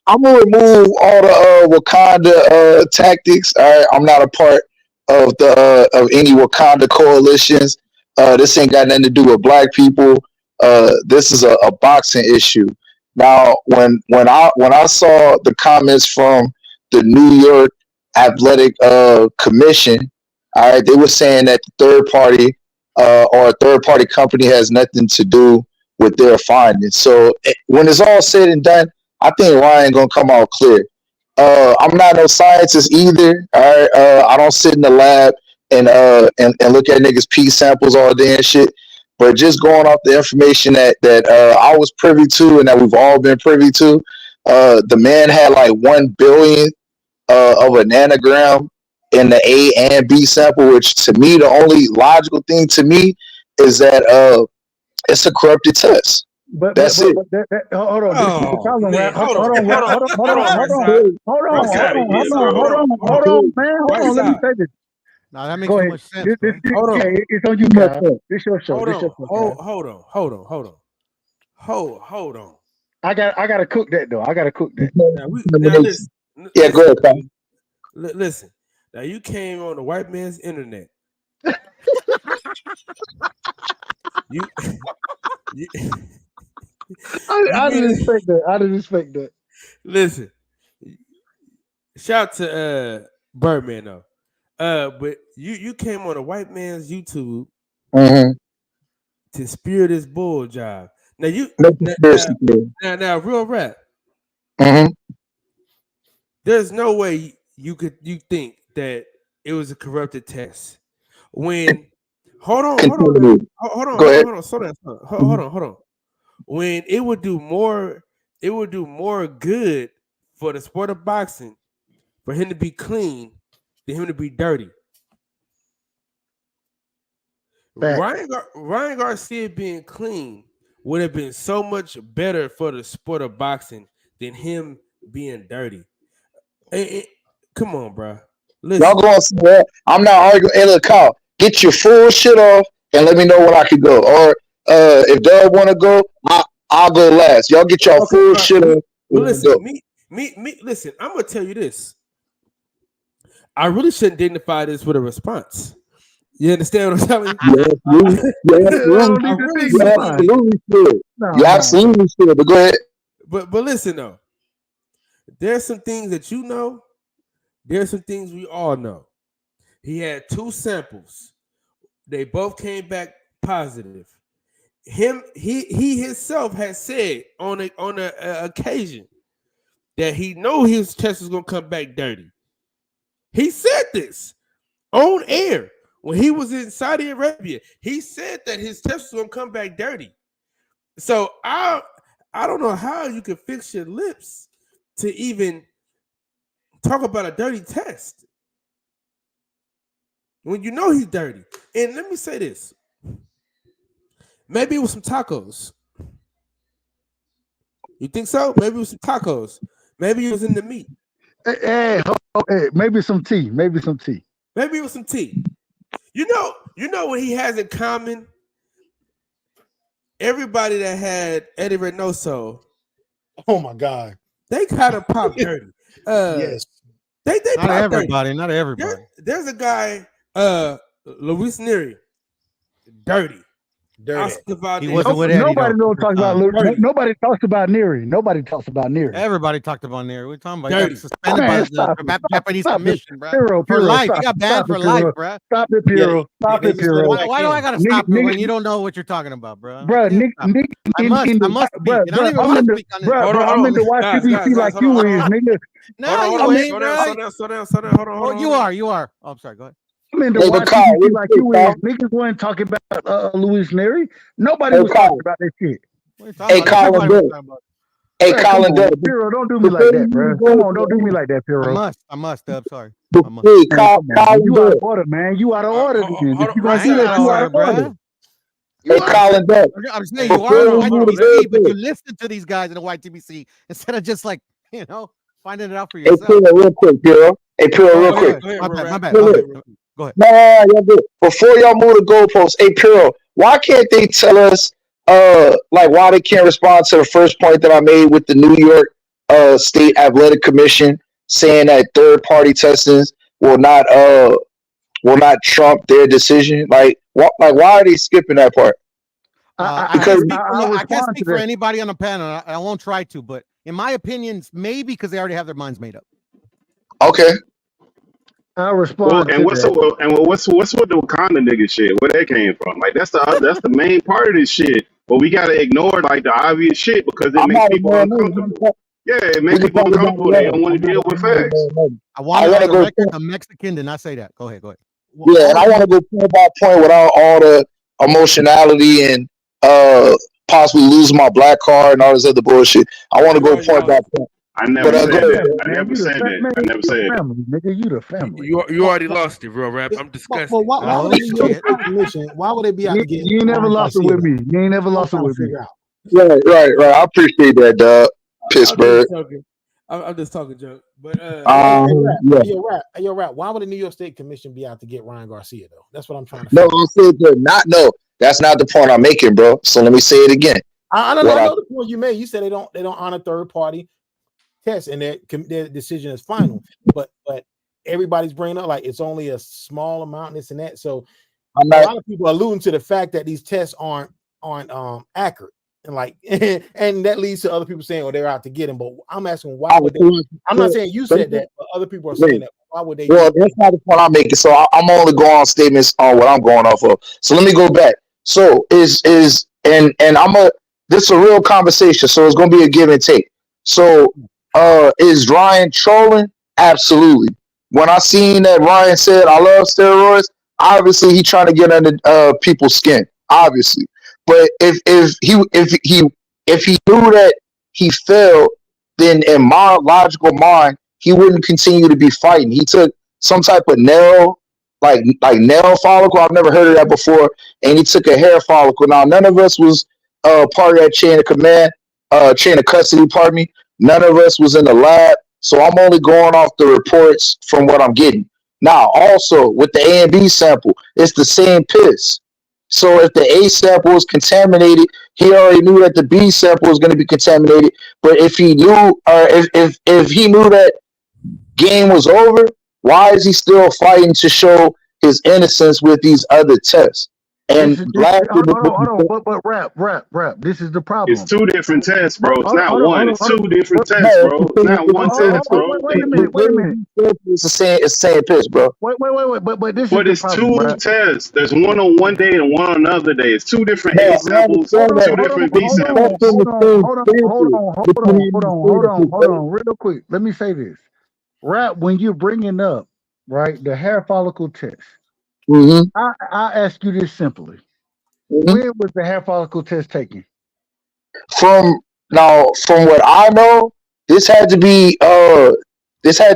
I'm gonna remove all the Wakanda tactics. All right, I'm not a part of the of any Wakanda coalitions. This ain't got nothing to do with black people. This is a boxing issue. Now, when I saw the comments from the New York Athletic Commission, all right, they were saying that the third party or a third party company has nothing to do with their findings. So when it's all said and done, I think Ryan gonna come out clear. I'm not no scientist either. All right, I don't sit in the lab and look at niggas pee samples all day and shit. But just going off the information that I was privy to and that we've all been privy to, the man had like 1 billion of a nanogram in the A and B sample, which to me the only logical thing to me is that it's a corrupted test. That's it. hold on. This is the Oh problem, rap. man, Hold hold on, on, rap. hold on, hold on, right side, right Fuck side. out of here, Listen, bro. hold Hold on, on, man. Hold right on. Let me side. say this. Now that makes Go too ahead. much sense, bro. Hold Yeah, on, it's on you, Too much Kyle. fun. This your show. hold This your on, show, Kyle. hold on. I gotta cook that though. I gotta cook that. Now listen, Yeah, go listen, ahead, Kyle. listen. Now you came on the white man's internet. You, you, you I didn't been expect that. I didn't expect that. listen. Shout to Birdman though. But you came on a white man's YouTube Mm-hmm. to spear this bull job. Now you No now conspiracy theory. now real rap. Mm-hmm. There's no way you think that it was a corrupted test when Contaminated. Go ahead. slow down, hold on. When it would do more good for the sport of boxing for him to be clean than him to be dirty. Facts. Ryan Garcia being clean would have been so much better for the sport of boxing than him being dirty. Eh, eh, come on, bro. Y'all Listen. going somewhere. I'm not arguing. Hey, look, Kyle, get your full shit off and let me know when I can go. Or if Doug want to go, I'll go last. Y'all get y'all Okay. full shit off Well, and let me listen. go. Me. Listen. I'm gonna tell you this. I really shouldn't dignify this with a response. You understand what I'm telling you? You absolutely, you I absolutely, don't I need to really think you should. about it. absolutely should. No, You no. absolutely should. But go ahead. But listen though, there's some things that you know. There's some things we all know. He had two samples. They both came back positive. He himself has said on a occasion that he know his test was gonna come back dirty. He said this on air when he was in Saudi Arabia. He said that his test was gonna come back dirty. So I don't know how you can fix your lips to even talk about a dirty test when you know he's dirty. And let me say this: maybe it was some tacos. You think so? Maybe it was some tacos. Maybe it was in the meat. Hey, maybe some tea. Maybe some tea. Maybe it was some tea. You know what he has in common? Everybody that had Eddie Reynoso, Oh my God. they kind of pop dirty. Uh, Yes. They Not pop 30. everybody. Not everybody. There's a guy, Luis Neri, dirty. Oscar Valdez. He wasn't with Eddie. Nobody though, talks about nobody talks about Neri. Nobody talks about Neri. Everybody talked about Neri. We're talking about Dirty. he got suspended by the Japanese commission, bro. For life. He got banned for life, bro. Stop it, Piro. Stop it, Piro. Why do I gotta stop you when you don't know what you're talking about, bro? Bro, Nick, I must speak. And I don't even want to speak on this. Bro, I'm in the YTBC like you is, nigga. No, you ain't, bro. Slow down. Hold on. You are. Oh, I'm sorry. Go ahead. I'm in the YTBC like you is. Niggas wasn't talking about Luis Neri. Nobody was talking about that shit. Hey, Colin. Hey, Colin. Piro, don't do me like that, bro. Come on, don't do me like that, Piro. I must, Dub. Sorry. Hey, Colin, you out of order, man. You out of order. If you gonna do that, you out of order. Hey, Colin. I'm saying you are on YTBC, but you listen to these guys in the YTBC instead of just like, finding it out for yourself. Hey, Piro, real quick, Piro. Hey, Piro, real quick. My bad. Go ahead. Nah, y'all good. Before y'all move the goalposts, hey, Piro, why can't they tell us, like, why they can't respond to the first point that I made with the New York State Athletic Commission saying that third-party testings will not trump their decision? Like, why are they skipping that part? I can't speak for anybody on the panel. I won't try to, but in my opinion, maybe because they already have their minds made up. Okay. I'll respond. What's with the Wakanda nigga shit? Where that came from? Like that's the main part of this shit. But we gotta ignore like the obvious shit because it makes people uncomfortable. Yeah, it makes people uncomfortable. They don't want to deal with facts. I want to go record the Mexican did not say that. Go ahead. Yeah, and I want to go point by point without all the emotionality and possibly losing my black card and all this other bullshit. I want to go point by point. I never said that. I never said that. Nigga, you the family. You already lost it, bro, Rap. I'm disgusted. Well, why would they be out to get? You ain't never lost it with me. You ain't never lost it with me. Right. I appreciate that, dog. Pittsburgh. I'm just talking joke. But Yo, Rap. Why would the New York State Commission be out to get Ryan Garcia though? That's what I'm trying to. No, I said no. That's not the point I'm making, bro. So let me say it again. I don't know the point you made. You said they don't honor third party tests and their decision is final. But everybody's bringing up like it's only a small amount, this and that. So a lot of people are alluding to the fact that these tests aren't accurate. And like, and that leads to other people saying, "Oh, they're out to get him." But I'm asking, why would they? I'm not saying you said that, but other people are saying that. Why would they? Well, that's not the point I'm making. So I'm only going on statements on what I'm going off of. So let me go back. So this is a real conversation. So it's going to be a give and take. So is Ryan trolling? Absolutely. When I seen that Ryan said I love steroids, obviously he trying to get under people's skin. Obviously. But if he knew that he failed, then in my logical mind, he wouldn't continue to be fighting. He took some type of nail follicle. I've never heard of that before. And he took a hair follicle. Now, none of us was part of that chain of custody, pardon me. None of us was in the lab. So I'm only going off the reports from what I'm getting. Now, also, with the A and B sample, it's the same piss. So if the A sample is contaminated, he already knew that the B sample was going to be contaminated. But if he knew, or if he knew that game was over, why is he still fighting to show his innocence with these other tests? And hold on, but rap. This is the problem. It's two different tests, bro. It's not one. It's two different tests, bro. It's not one test, bro. Wait a minute. It's the same piss, bro. Wait. But this But is it's two tests. There's one on one day and one on another day. It's two different A samples, two different B samples. Hold on, real quick. Let me say this. Rap, when you're bringing up, right, the hair follicle test, I ask you this simply. When was the hair follicle test taken? From what I know, this had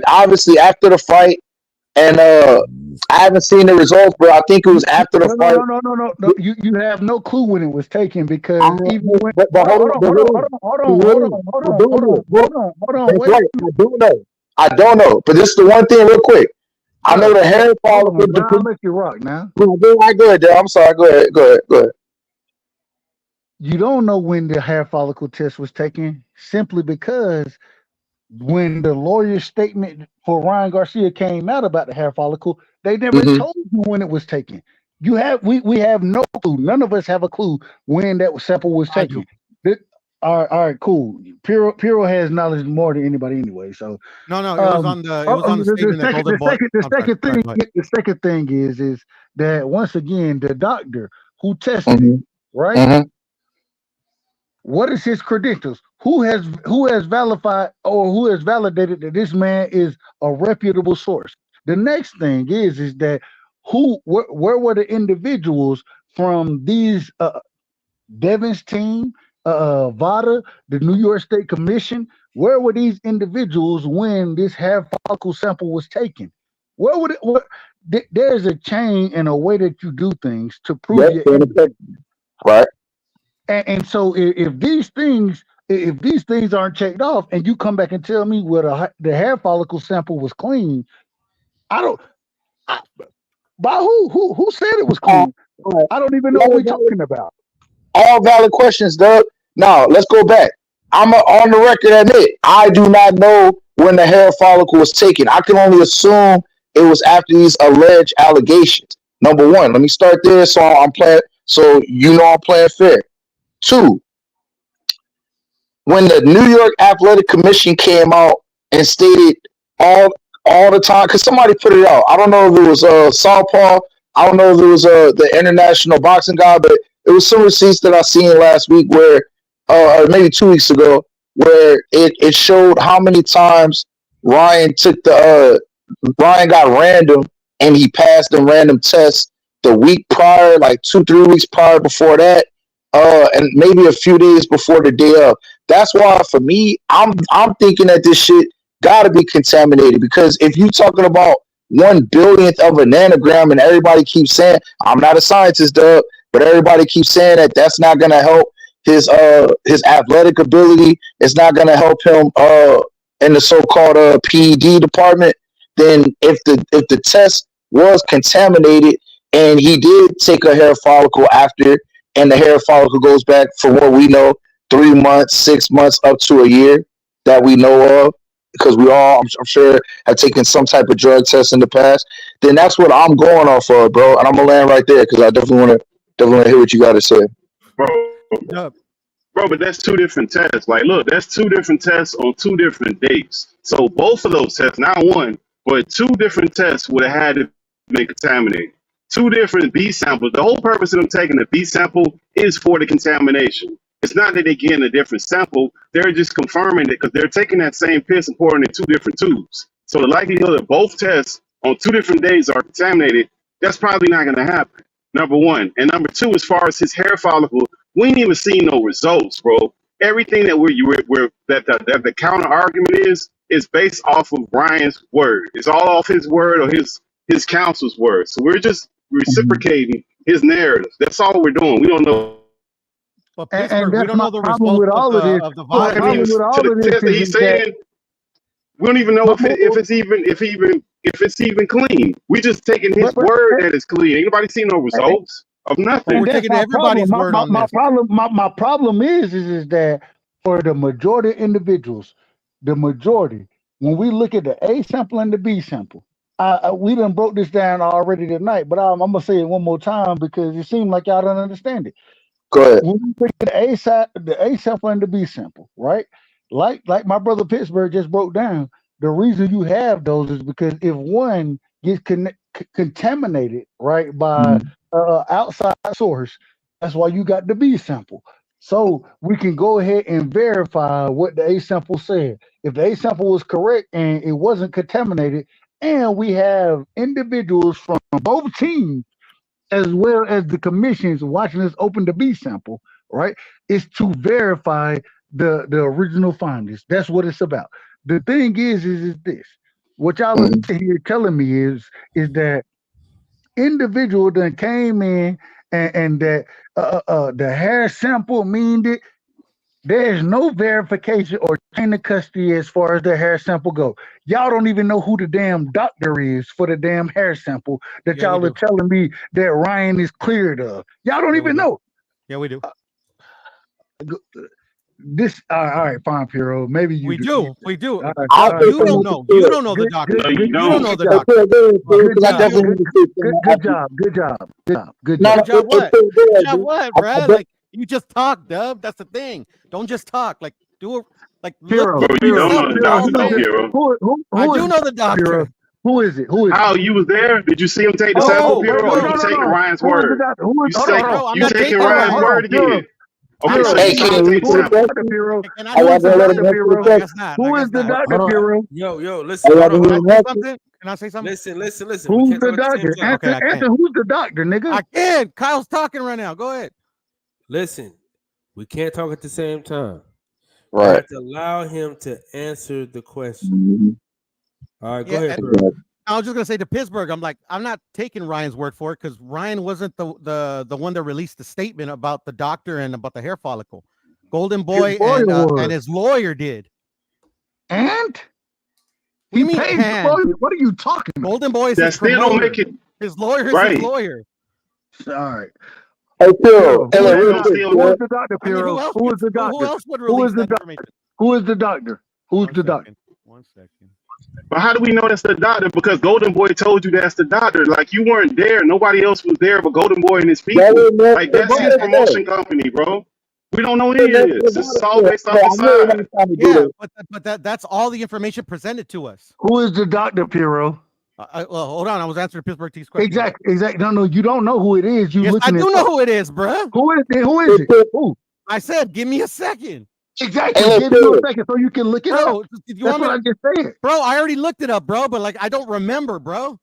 obviously after the fight, and I haven't seen the results, but I think it was after the fight. No. You have no clue when it was taken because even when. Hold on. I don't know, but this is the one thing, real quick. I know the hair follicle. I'll let you rock now. Go ahead, Dad. I'm sorry. Go ahead. You don't know when the hair follicle test was taken simply because when the lawyer's statement for Ryan Garcia came out about the hair follicle, they never Hmm. told you when it was taken. We have no clue. None of us have a clue when that sample was I do. taken. All right, cool. Piro has knowledge more than anybody anyway. So No, it was on the statement that Golden Boy. I'm sorry. Sorry, go ahead. the second thing is that once again the doctor who tested it, Hmm. right? Hmm. What is his credentials? Who has validated or who has validated that this man is a reputable source? The next thing is that where were the individuals from these Devin's team, Vada, the New York State Commission? Where were these individuals when this hair follicle sample was taken? Where would it? There's a chain and a way that you do things to prove Yep. your innocence. Right. And so if these things aren't checked off, and you come back and tell me the hair follicle sample was clean, I don't. I, by who said it was All clean? I don't even know what we're right. talking about. All valid questions, Doug. Now let's go back. On the record admit I do not know when the hair follicle was taken. I can only assume it was after these alleged allegations. Number one, let me start there. So I'm playing. So I'm playing fair. Two, when the New York Athletic Commission came out and stated all all the time, because somebody put it out. I don't know if it was Southpaw. I don't know if it was the international boxing guy, but it was some receipts that I seen last week where, or maybe 2 weeks ago, where it showed how many times Ryan took Ryan got random and he passed the random test the week prior, like 2, 3 weeks prior before that, and maybe a few days before the day of. That's why for me, I'm thinking that this shit gotta be contaminated because if you talking about 1 billionth of a nanogram and everybody keeps saying I'm not a scientist, Doug, but everybody keeps saying that that's not gonna help his athletic ability. It's not gonna help him in the so-called PED department. Then if the test was contaminated and he did take a hair follicle after, and the hair follicle goes back for what we know 3 months, 6 months, up to a year that we know of, because we all, I'm sure, have taken some type of drug test in the past. Then that's what I'm going off of, bro. And I'm gonna land right there because I definitely want to hear what you got to say. bro. Dub. Bro, but that's two different tests. Like, look, that's two different tests on 2 different dates. So both of those tests, not one, but 2 different tests would have had to been contaminated. 2 different B samples. The whole purpose of them taking the B sample is for the contamination. It's not that they're getting a different sample. They're just confirming it because they're taking that same piss and pouring it in 2 different tubes. So the likelihood that both tests on 2 different days are contaminated, that's probably not going to happen. Number one. And number two, as far as his hair follicle, we ain't even seen no results, bro. Everything that the counter argument is based off of Brian's word. It's all off his word or his counsel's word. So we're just reciprocating his narrative. That's all we're doing. We don't know. But And Pittsburgh, we that's don't my know the problem results with all of this. of the My I mean, VADA problem test. with to all the of this test that he's is that saying, we don't even know but, if it's even clean. We just taking his but word that it's clean. Ain't nobody seen no results of But nothing. we're and that's taking my problem. everybody's word on My this. problem. My problem is that for the majority of individuals, the majority, when we look at the A sample and the B sample, we done broke this down already tonight. But I'm gonna say it one more time because it seems like y'all don't understand it. Go ahead. When we look at the A sample and the B sample, right? Like my brother Pittsburgh just broke down. The reason you have those is because if one gets contaminated, right, by Mhm. outside source, that's why you got the B sample. So we can go ahead and verify what the A sample said. If the A sample was correct and it wasn't contaminated, and we have individuals from both teams as well as the commissions watching us open the B sample, right? Is to verify the original findings. That's what it's about. The thing is this. What y'all are Mhm. sitting here telling me is that individual that came in and that the hair sample mean it. There's no verification or chain of custody as far as the hair sample go. Y'all don't even know who the damn doctor is for the damn hair sample that Yeah, we y'all are do. telling me that Ryan is cleared of. Y'all don't Yeah, we even do. know. Yeah, we do. this. All right, fine, Piero. Maybe you We do. We do. All right, I'll all say right, You something don't to know. Phil. You don't know the doctor. No, you You don't don't. know the Hey, doctor. Phil, go ahead, Phil, good because I job, definitely need to say something good after. job, good job, good job, good No, job. no, Good job what? Phil, go Good ahead, job dude. what, I bruh? bet- Like you just talk, Dub. That's the thing. Don't just talk. Like do it. Like Piero, look Bro, you Piero, don't yourself know the in the Piero. doctor own Who is though, it? mirror. Piero. Who I is do know the Piero? doctor. Who is it? Who is it? How you was there? Did you see him take the Oh, sample, No, wait, Piero, wait, or no, you taking no. Ryan's Who is the word? doctor? Who is? You Hold on, take hold on. bro. I'm you not taking taking Ryan's Hold on, word Ryan. Piero. again. Okay, I'm Piero, not so Hey, you taking see can him you Ryan's take the answer the who is word. the sample. doctor, Piero? Can I I do Who y'all is the gonna let him doctor, something? answer the No, Piero? I question? guess not. I Who is guess the not. doctor, Hold on. Piero? Yo, Are listen. y'all Hold on, gonna hold let on. him Can I say answer? something? Can I say something? Listen. We Who's can't the talk at the same doctor? time. Okay, I Answer. can't. Who's the doctor, nigga? I can. Kyle's talking right now. Go ahead. Listen, we can't talk at the same time. You Right. have to allow him to answer the question. Mhm. All right, go Yeah, ahead, and Pearl. Exactly. I was just gonna say to Pittsburgh, I'm not taking Ryan's word for it because Ryan wasn't the one that released the statement about the doctor and about the hair follicle. Golden Boy lawyer was. and his lawyer did. And What do he you mean? paid the And lawyer. What are you talking about? Golden Boy is That his still don't promoter. make it His lawyer is his right. lawyer. All right. Hey, Phil, Piero, hey, who is look, That the real don't doctor? quick, still Who Phil. is the doctor, I mean, Piero? Who is the who doctor? else would Who is release the that doctor? information? Who is the doctor? Who's One the doctor? second. 1 second. But how do we know that's the doctor? Because Golden Boy told you that's the doctor. Like you weren't there. Nobody else was there but Golden Boy and his That people. ain't nothing Like to that's do his with it. promotion company, bro. We don't know That any ain't of nothing this. about This is it, all Phil. based off Phil, the I know you're not side. trying to do Yeah, that. but that's all the information presented to us. Who is the doctor, Piero? Well, hold on. I was answering Pittsburgh T's question. Exactly. No, you don't know who it is. You Yes, I looking do at know who it is, bruh. who is it? Who Hey, is it? Phil, Who? I said, give me a second, hey, Exactly. look, Give me a Phil. second so you can look it up. bro. Do you That's want me what I to, just said. bro? I already looked it up, bro. But like, I don't remember, bro.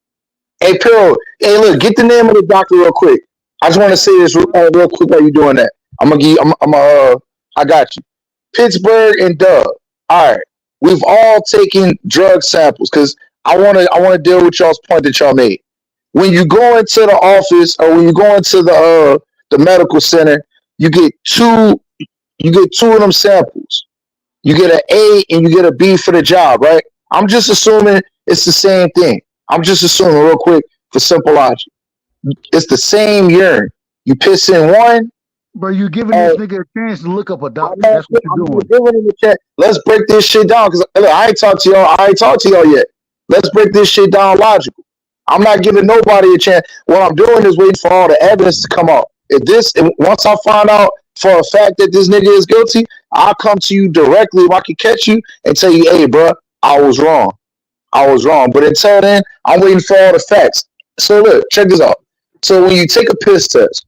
Hey, Phil. Hey, look, get the name of the doctor real quick. I just want to say this real quick while you doing that. I'm gonna give. I got you. Pittsburgh and Dub. All right. We've all taken drug samples because I wanna deal with y'all's point that y'all made. When you go into the office or when you go into the medical center, you get two of them samples. You get an A and you get a B for the job, right? I'm just assuming it's the same thing. I'm just assuming real quick for simple logic. It's the same urine. You piss in one. Bro, you giving uh, this nigga a chance to look up a I'm doctor. not, That's what I'm you're not doing. giving him a chance. Let's break this shit down because I ain't talked to y'all. I ain't talked to y'all yet. Let's break this shit down logical. I'm not giving nobody a chance. What I'm doing is waiting for all the evidence to come out. Once I find out for a fact that this nigga is guilty, I'll come to you directly if I can catch you and tell you, hey, bro, I was wrong. I was wrong. But until then, I'm waiting for all the facts. So look, check this out. So when you take a piss test,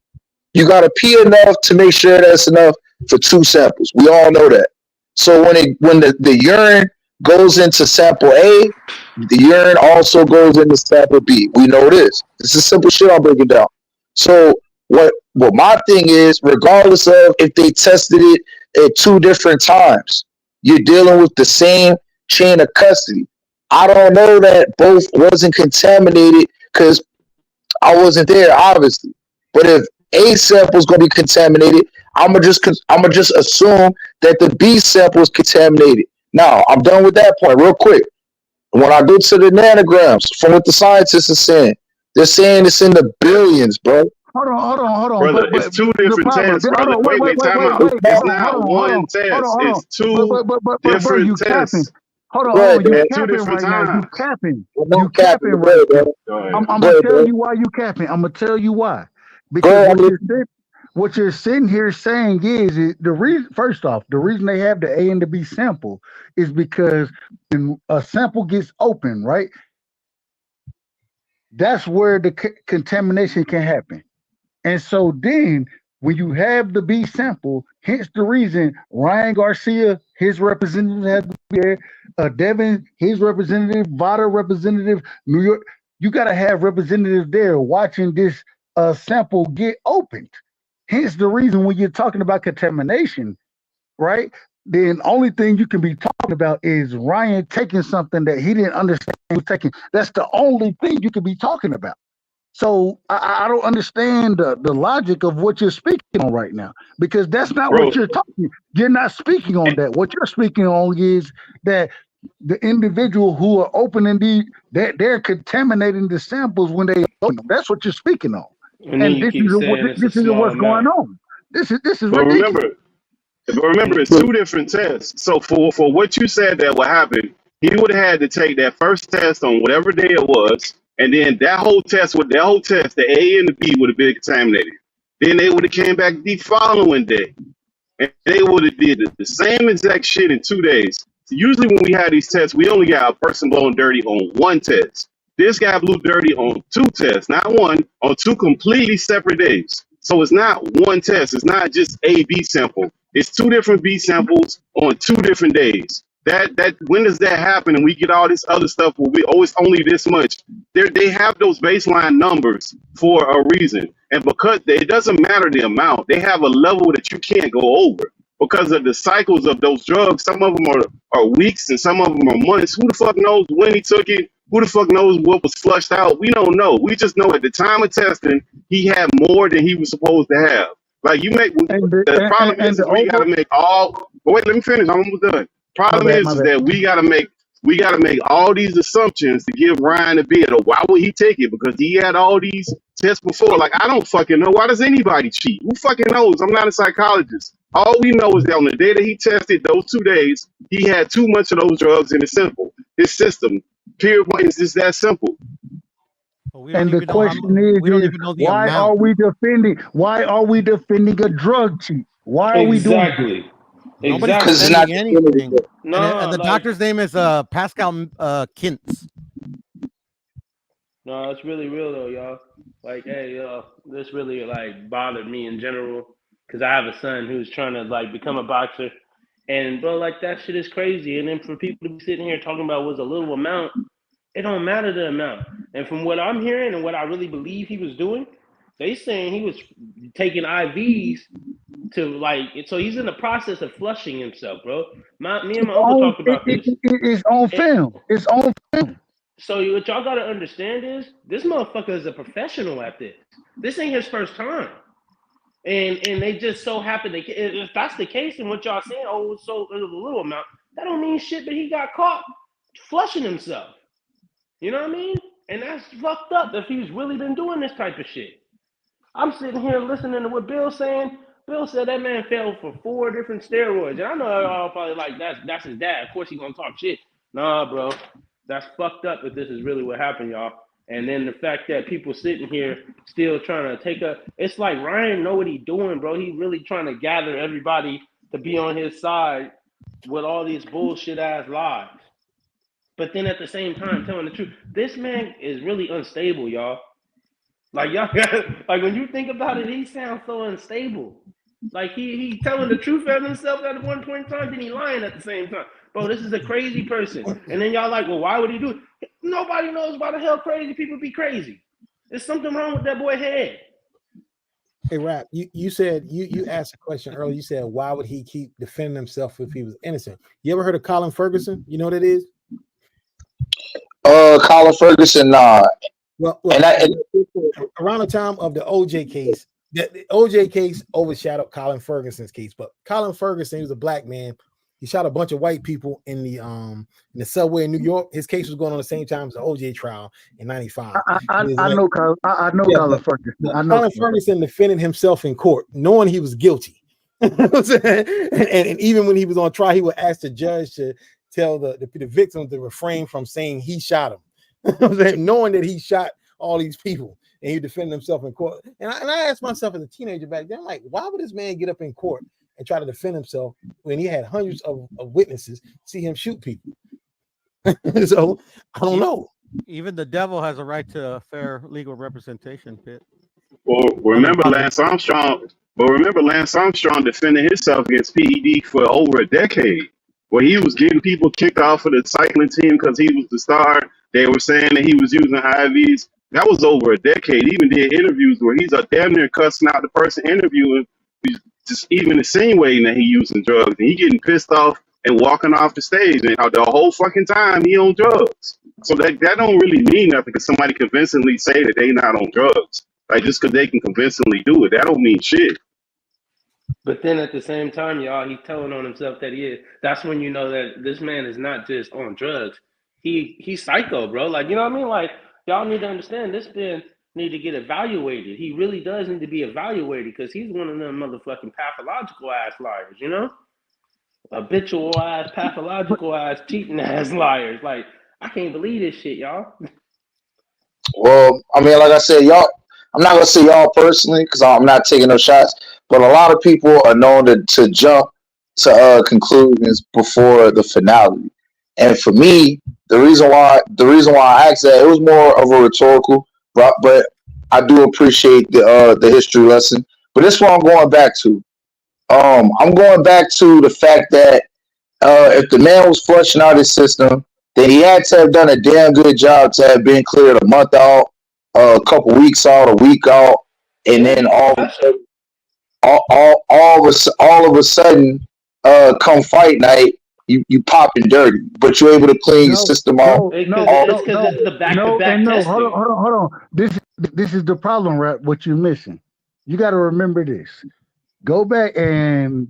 you got to pee enough to make sure that's enough for two samples. We all know that. So when the urine goes into sample A, the urine also goes into sample B. We know this. This is simple shit. I'll break it down. So what my thing is, regardless of if they tested it at two different times, you're dealing with the same chain of custody. I don't know that both wasn't contaminated because I wasn't there, obviously. But if A sample is going to be contaminated, I'm gonna just assume that the B sample is contaminated. Now I'm done with that point. Real quick, when I go to the nanograms, from what the scientists are saying, they're saying it's in the billions, bro. Hold on. Brother, it's But two the different problem. tests, Hold brother. on. Wait, time out. It's It's not, not one test. Hold on. It's two But bro, different you capping. tests go ahead, You man. at two capping different right now. You times. capping. I'm You not capping, capping but go right ahead, now. man. Go ahead. I'm Go gonna ahead, tell man. you why you capping. I'm gonna tell you why. Go Because ahead. I'm listening. what you're sitting here saying is the reason. First off, the reason they have the A and the B sample is because when a sample gets open, right? That's where the contamination can happen. And so then when you have the B sample, hence the reason Ryan Garcia, his representative has to be there, Devin, his representative, Vada representative, New York, you gotta have representatives there watching this sample get opened. Hence the reason when you're talking about contamination, right? Then only thing you can be talking about is Ryan taking something that he didn't understand he was taking. That's the only thing you can be talking about. So I don't understand the logic of what you're speaking on right now because that's not Bro, what you're talking. You're not speaking on that. What you're speaking on is that the individual who are opening they're contaminating the samples when they open them. That's what you're speaking on. And then And you keep saying it's a this is small what's going amount. on. This is but remember, ridiculous. But remember, it's two different tests. So for what you said that would happen, he would have had to take that first test on whatever day it was, and then that whole test, the A and the B would have been contaminated. Then they would have came back the following day, and they would have did the same exact shit in 2 days. So usually when we have these tests, we only got a person blowing dirty on one test. This guy blew dirty on two tests, not one, on two completely separate days. So it's not one test. It's not just a B sample. It's two different B samples on 2 different days. That when does that happen? And we get all this other stuff where we always only this much. They have those baseline numbers for a reason, and because it doesn't matter the amount, they have a level that you can't go over because of the cycles of those drugs. Some of them are weeks, and some of them are months. Who the fuck knows when he took it? Who the fuck knows what was flushed out? We don't know. We just know at the time of testing, he had more than he was supposed to have. Like you make the problem is we gotta make all. But wait, let me finish. I'm almost done. Problem is that we gotta make all these assumptions to give Ryan a bid. Or why would he take it? Because he had all these tests before. Like I don't fucking know. Why does anybody cheat? Who fucking knows? I'm not a psychologist. All we know is that on the day that he tested, those 2 days, he had too much of those drugs in his system. Period. It's just that simple. And the question is, why are we defending? Why are we defending a drug cheat? Why are we doing it? Nobody's Because it's defending not anything. No, And the like, doctor's name is Pascal Kintz. no, it's really real though, y'all. Like, hey, this really like bothered me in general because I have a son who's trying to like become a boxer, and bro, like that shit is crazy. And then for people to be sitting here talking about was a little amount, it don't matter the amount. And from what I'm hearing and what I really believe he was doing, they saying he was taking IVs to like, so he's in the process of flushing himself, bro. Me and my uncle talked about this. It's on film. It's on film. So what y'all gotta understand is this motherfucker is a professional at this. This ain't his first time. And they just so happen if that's the case and what y'all saying, oh, so it was a little amount, that don't mean shit that he got caught flushing himself. You know what I mean? And that's fucked up if he's really been doing this type of shit. I'm sitting here listening to what Bill's saying. Bill said that man fell for 4 different steroids. And I know y'all probably like, that's his dad. Of course he's gonna talk shit. Nah, bro. That's fucked up if this is really what happened, y'all. And then the fact that people sitting here still trying to it's like Ryan know what he's doing, bro. He really trying to gather everybody to be on his side with all these bullshit ass lies. But then at the same time, telling the truth, this man is really unstable, y'all. Like y'all, like when you think about it, he sounds so unstable. Like he telling the truth at himself at one point in time, then he lying at the same time. Bro, this is a crazy person. And then y'all like, well, why would he do it? Nobody knows why the hell crazy people be crazy. There's something wrong with that boy's head. Hey, Rap, you said you asked a question earlier. You said, why would he keep defending himself if he was innocent? You ever heard of Colin Ferguson? You know what it is? Colin Ferguson, nah. Well, around the time of the OJ case, the OJ case overshadowed Colin Ferguson's case. But Colin Ferguson, he was a black man. He shot a bunch of white people in the subway in New York. His case was going on the same time as the OJ trial in '95. I know Colin Ferguson. Colin Ferguson defended himself in court, knowing he was guilty. and even when he was on trial, he would ask the judge to tell the victim to refrain from saying he shot him, knowing that he shot all these people, and he defended himself in court. And I asked myself as a teenager back then, like, why would this man get up in court and try to defend himself when he had hundreds of witnesses see him shoot people? So I don't know. Even the devil has a right to fair legal representation, Pitt. Well, remember Lance Armstrong defending himself against PED for over a decade, where he was getting people kicked off of the cycling team because he was the star. They were saying that he was using IVs. That was over a decade. He even did interviews where he's damn near cussing out the person interviewing, just even insinuating that he using drugs, and he getting pissed off and walking off the stage, and the whole fucking time he on drugs. So that don't really mean nothing because somebody convincingly say that they not on drugs. Like just because they can convincingly do it, that don't mean shit. But then at the same time, y'all, he's telling on himself that he is. That's when you know that this man is not just on drugs. He's psycho, bro. Like, you know what I mean? Like, y'all need to understand this man, need to get evaluated. He really does need to be evaluated because he's one of them motherfucking pathological ass liars, you know? Habitual ass, pathological ass, cheating ass liars. Like, I can't believe this shit, y'all. Well, I mean, like I said, y'all. I'm not gonna say y'all personally because I'm not taking no shots, but a lot of people are known to jump to conclusions before the finality. And for me, the reason why I asked that, it was more of a rhetorical, but I do appreciate the history lesson. But this is what I'm going back to. I'm going back to the fact that if the man was flushing out his system, then he had to have done a damn good job to have been cleared a month out, a couple weeks out, a week out, and Yeah, then he's professional. all of a sudden, come fight night, you popping dirty, but you're able to clean your No, system off. no, Because no, All it's no, because no, it's the no, back-to-back and no. Hold on, testing. hold on, hold on. This is the problem, right? What you're missing. You got to remember this. Go back and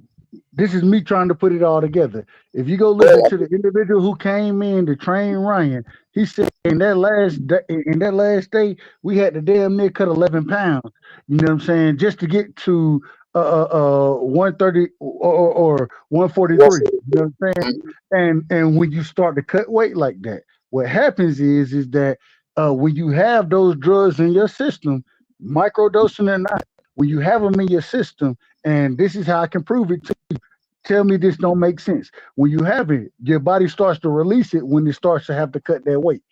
this is me trying to put it all together. If you go listen to the individual who came in to train Ryan, he said in that last day we had to damn near cut 11 pounds. You know what I'm saying? Just to get to 130 or 143. You know what I'm saying? And when you start to cut weight like that, what happens is that when you have those drugs in your system, microdosing or not, when you have them in your system, and this is how I can prove it to you. Tell me this don't make sense. When you have it, your body starts to release it when it starts to have to cut that weight.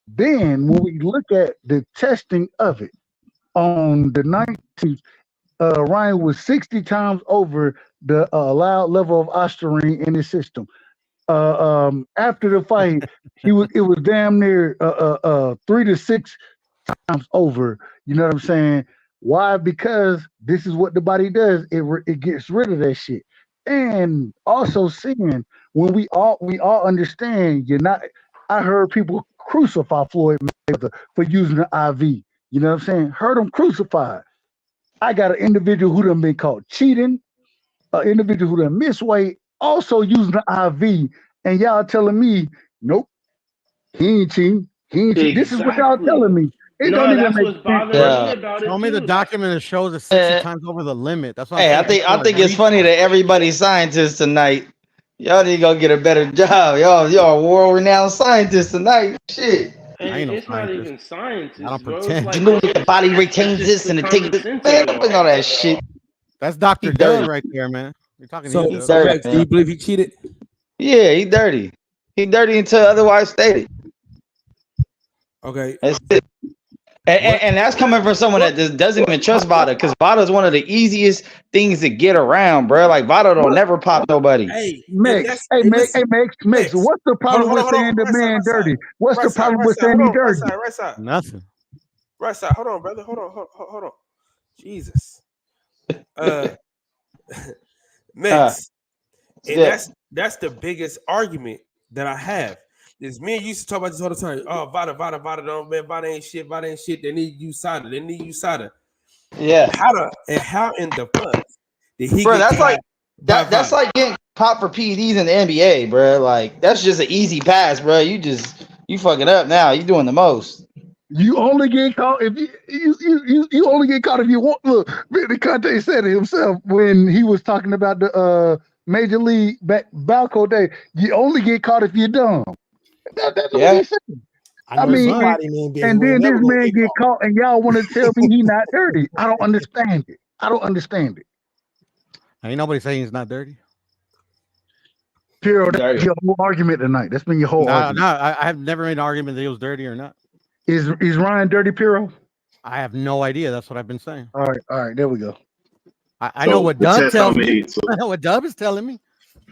Then when we look at the testing of it on the 19th, Ryan was 60 times over the allowed level of ostarine in his system. After the fight, it was damn near 3 to 6 times over. You know what I'm saying? Why? Because this is what the body does. It gets rid of that shit. And also seeing when we all understand you're not. I heard people crucify Floyd Mayweather for using the IV. You know what I'm saying? Heard him crucified. I got an individual who done been caught cheating, an individual who done missed weight, also using the IV, and y'all telling me, nope, he ain't cheating. He ain't cheating. This is what y'all Exactly. telling me. It don't No, even that's make what's sense, bothering bro. me Yeah. about Show it me the too. document that shows it's 60 Uh, times over the limit. That's what I'm hey, saying. I think People I are think it's reaching. funny that everybody's scientists tonight. Y'all need to go get a better job. Y'all world renowned scientists tonight. Shit. I ain't no It's not scientist. even I scientists, don't bro. It's pretend. You like know the body it's retains just this the and it takes common this. sense of Man, it don't bring all. all that shit. That's He Dr. Doug dirty. right there, man. You're talking to you, So He Doug. so dirty, Max, do man. you believe he cheated? Yeah, he dirty. He dirty until otherwise stated. Okay. That's it. What And that's coming from someone what that just doesn't even how, trust Vada, because Vada is one of the easiest things to get around, bro. Like Vada don't What never pop nobody. hey, and Max? that's Hey, hey Max. listen, Hey, Max. Max. Max. What's the problem with Hold on, saying the right side, man right side. dirty? What's the problem Right with side, saying hold he on, dirty? right side. Nothing. Right side. Hold on, brother. Hold on. Jesus. Uh Uh, Max. And yeah. that's the biggest argument that I have. Is me and you used to talk about this all the time. Oh, Vada, don't man, Vada ain't shit, Vada ain't shit. They need you Sada. They need you Sada. Yeah. How in the fuck did he Bro, get that's like caught by that's Vada? like getting popped for PEDs in the NBA, bro. Like that's just an easy pass, bro. You fucking up now. You doing the most. You only get caught if you only get caught if you want. Look, Vinny Conte said it himself when he was talking about the Major League Balco Day. You only get caught if you're dumb. That's what Yeah. he said. I I know mean, But somebody in the NBA and who ain't then never this gonna man get get caught. caught, and y'all want to tell me he not dirty. I don't understand it. I don't understand it. ain't nobody saying he's not dirty. Piro, that's Dirty. your whole argument tonight. That's been your whole No, argument. I have never made an argument that he was dirty or not. Is Ryan dirty, Piro? I have no idea. That's what I've been saying. All right, there we go. I know So what the Dub test tells don't me. mean so. I know what Dub is telling me.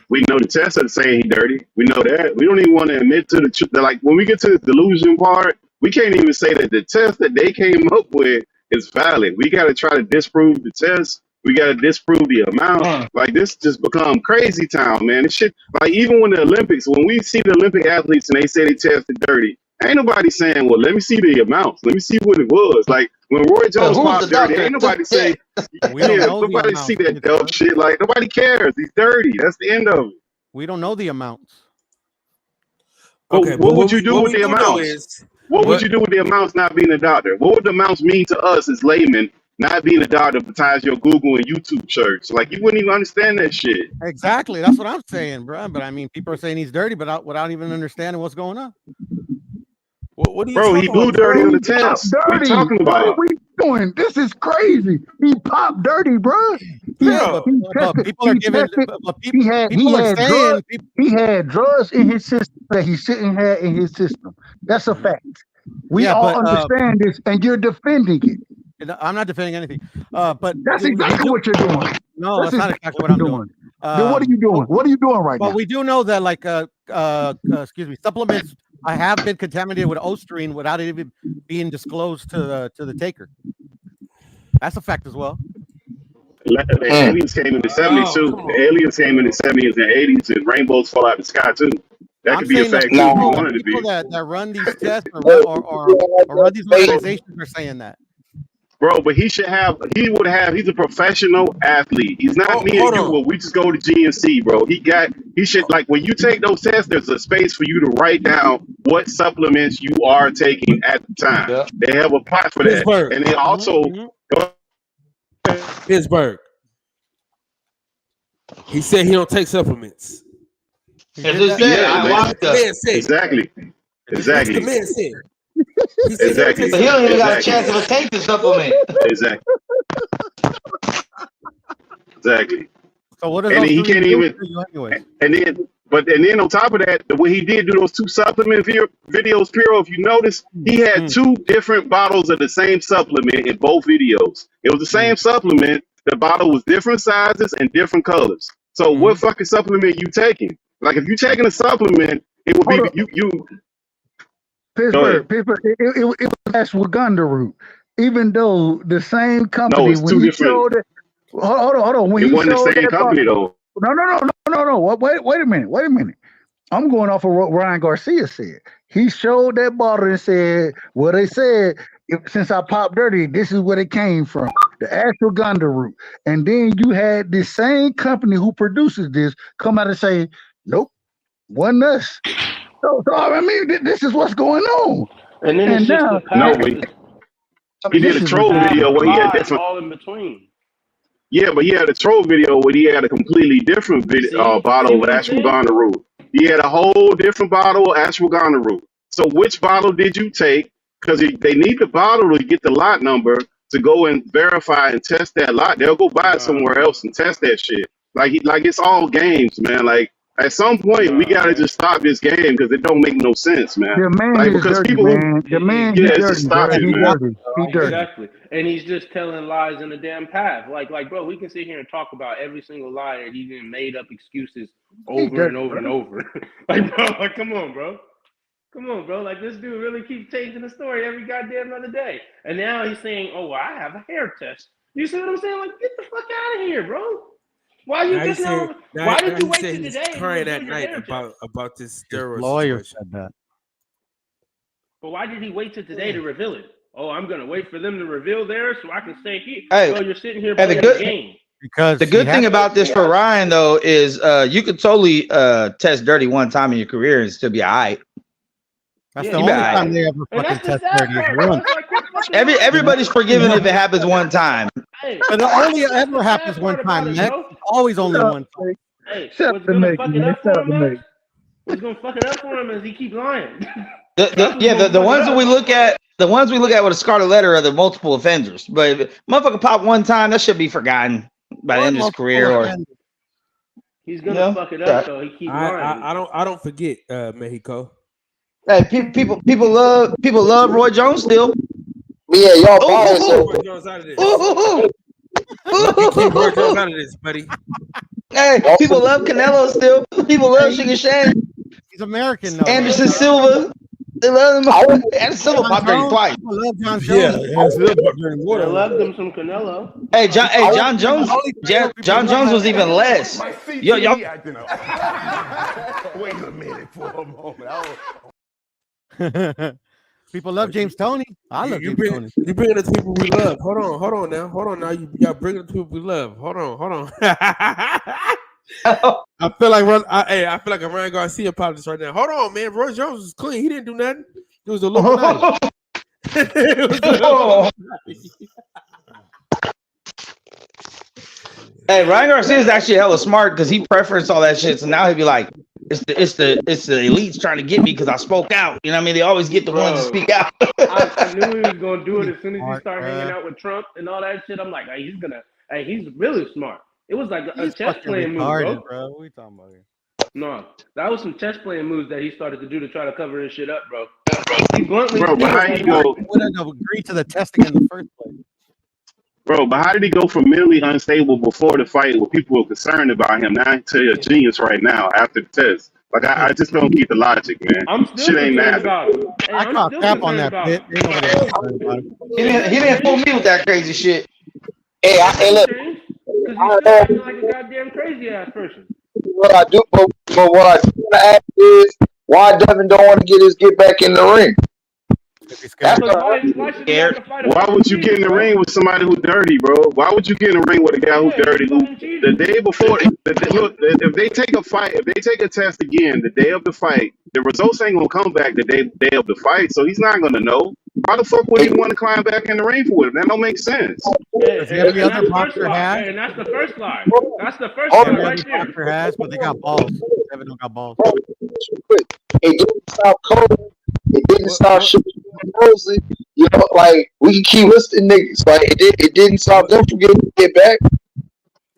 We know the test is saying he dirty. We know that. We don't even want to admit to the truth. Like when we get to the delusion part, we can't even say that the test that they came up with is valid. We got to try to disprove the test. We got to disprove the amount. Mm. Like this just become crazy town, man. This shit. Like even when the Olympics, when we see the Olympic athletes and they say they tested dirty, ain't nobody saying, "Well, let me see the amounts. Let me see what it was." Like when Roy Jones Who's the popped dirty, doctor? ain't nobody say, We don't "Yeah." know the Nobody see amounts. that dope Doug. shit. Like nobody cares. He's dirty. That's the end of it. We don't know the amounts. But Okay, but what would you do what with we the do know amounts? is What would you do with the amounts not being a doctor? What would the amounts mean to us as laymen not being a doctor besides your Google and YouTube search? Like, you wouldn't even understand that shit. Exactly. That's what I'm saying, bro. But I mean, people are saying he's dirty, but without even understanding what's going on. What are you Bro, talking he blew about? dirty on the He popped test. What are you dirty. talking What are about? we doing? This is crazy. He popped dirty, bro. Yeah, But people are giving. But He had people are saying. drugs. He had drugs in his system that he shouldn't have in his system. That's a fact. We Yeah, all but, understand this, and you're defending it. I'm not defending anything. But That's exactly what you're doing. No, that's not exactly what I'm doing. Then what are you doing? What are you doing right now? But we do know that, like, excuse me, supplements have been contaminated with ostrine without it even being disclosed to the taker. That's a fact as well. The aliens came in the 70s too. The aliens came in the 70s and 80s, and rainbows fall out of the sky too. That could be a fact too if you wanted to be. People that run these tests or run these organizations are saying that. Bro, but he's a professional athlete. He's not me and you where we just go to GNC, bro. He should, like, when you take those tests, there's a space for you to write down what supplements you are taking at the time. Yeah. They have a plot for that. Pittsburgh. And they also Pittsburgh. He said he don't take supplements. Exactly. The man said. He said exactly. But he don't even got a chance of a take the supplement. Exactly. Exactly. So what does and he can't even. Anyway? And then on top of that, when he did do those 2 supplement videos, Piro, if you notice, he had 2 different bottles of the same supplement in both videos. It was the same supplement. The bottle was different sizes and different colors. So what fucking supplement you taking? Like, if you taking a supplement, it would be you. Pittsburgh. It was ashwagandha root. Even though the same company, no, it's when 2 he different. showed it, hold on. When it he wasn't showed the same that company bottle, though. no. Wait a minute. I'm going off of what Ryan Garcia said. He showed that bottle and said, well, they said, since I popped dirty, this is where it came from, the ashwagandha root. And then you had this same company who produces this come out and say, nope, wasn't us. So I mean, this is what's going on. And then it's just the power. He did a troll video where he had different. All in between. Yeah, but he had a troll video where he had a completely different bottle with ashwagandha root. He had a whole different bottle of ashwagandha root. So which bottle did you take? Because they need the bottle to get the lot number to go and verify and test that lot. They'll go buy it somewhere else and test that shit. Like it's all games, man. Like, at some point, we gotta just stop this game because it don't make no sense, man. The man like, is because dirty, people, man. The man is dirty. Stop it, He's man. dirty. He's dirty. Exactly. And he's just telling lies in the damn path. Like, bro, we can sit here and talk about every single lie, and he's even made up excuses over and over and over. Like, bro, come on, bro. Like, this dude really keeps changing the story every goddamn other day. And now he's saying, oh, well, I have a hair test. You see what I'm saying? Like, get the fuck out of here, bro. Why you just now? Why did you wait till today? Crying that night about this steroid lawyer situation. said that. But why did he wait till today to reveal it? Oh, I'm gonna wait for them to reveal theirs so I can stay here. Hey, so you're sitting here playing the game. Because the good thing about this for Ryan though is you could totally test dirty one time in your career and still be all right. That's the only time they ever fucking test dirty is once. Everybody's forgiven if it happens one time. But it only ever happens one time, Nick. Always only one time. Hey, what's gonna fuck it up for him? What's gonna fuck it up for him is he keep lying. The ones that we look at, with a scarlet letter are the multiple offenders. But if motherfucker pop one time, that should be forgotten by the end of his career. Or he's gonna fuck it up, so he keep lying. I don't forget, Mexico. Hey, people love Roy Jones still. Yeah, y'all buying Roy Jones out of this. Keep Roy Jones out of this, buddy. Hey, people love Canelo still. People love Sugar Shane. He's American, though. Anderson Silva. They love him. Anderson Silva popped dirty twice. I love John Jones. I love them some Canelo. Hey, John Jones. John Jones was even less. Y'all. Wait a minute for a moment. People love James Toney. I love James Toney. You bring it to people we love. Hold on now. You got bring it to people we love. Hold on. I feel like a Ryan Garcia apologist right now. Hold on, man. Roy Jones was clean. He didn't do nothing. It was Illuminati. It was Illuminati. Hey, Ryan Garcia is actually hella smart because he preferenced all that shit. So now he'd be like, it's the elites trying to get me because I spoke out. You know what I mean? They always get the ones to speak out. I knew he was gonna do it as soon as he started hanging out with Trump and all that shit. I'm like, hey, he's really smart. It was like a chess playing move, bro. What are we talking about here? No, that was some chess playing moves that he started to do to try to cover his shit up, bro. He bluntly Bro, but how you go? Wouldn't have agreed to the testing in the first place. Bro, but how did he go from mentally unstable before the fight, where people were concerned about him, now to a genius right now after the test? Like I just don't get the logic, man. I'm still Shit ain't concerned matter. about him. Hey, I caught cap on that bit. He didn't fool me with that crazy shit. Hey, look. Because he's still acting like a goddamn crazy ass person. What I do, but what I do want to ask is why Devin don't want to get back in the ring. Why should he have to fight a Why would you get in the ring with somebody who's dirty, bro? Why would you get in the ring with a guy who's dirty? Who the day before, look, if they take a fight, if they take a test again the day of the fight, the results ain't gonna come back the day of the fight, so he's not gonna know. Why the fuck would he want to climb back in the ring for it? That don't make sense. Every other boxer has. And that's the first lie. That's the first Every lie other right there. boxer has, but they got balls. Devin don't got balls. It didn't stop Cole. It didn't stop Sugar Mosley. You know, like we can keep listing niggas. Like it didn't stop them from getting to get back.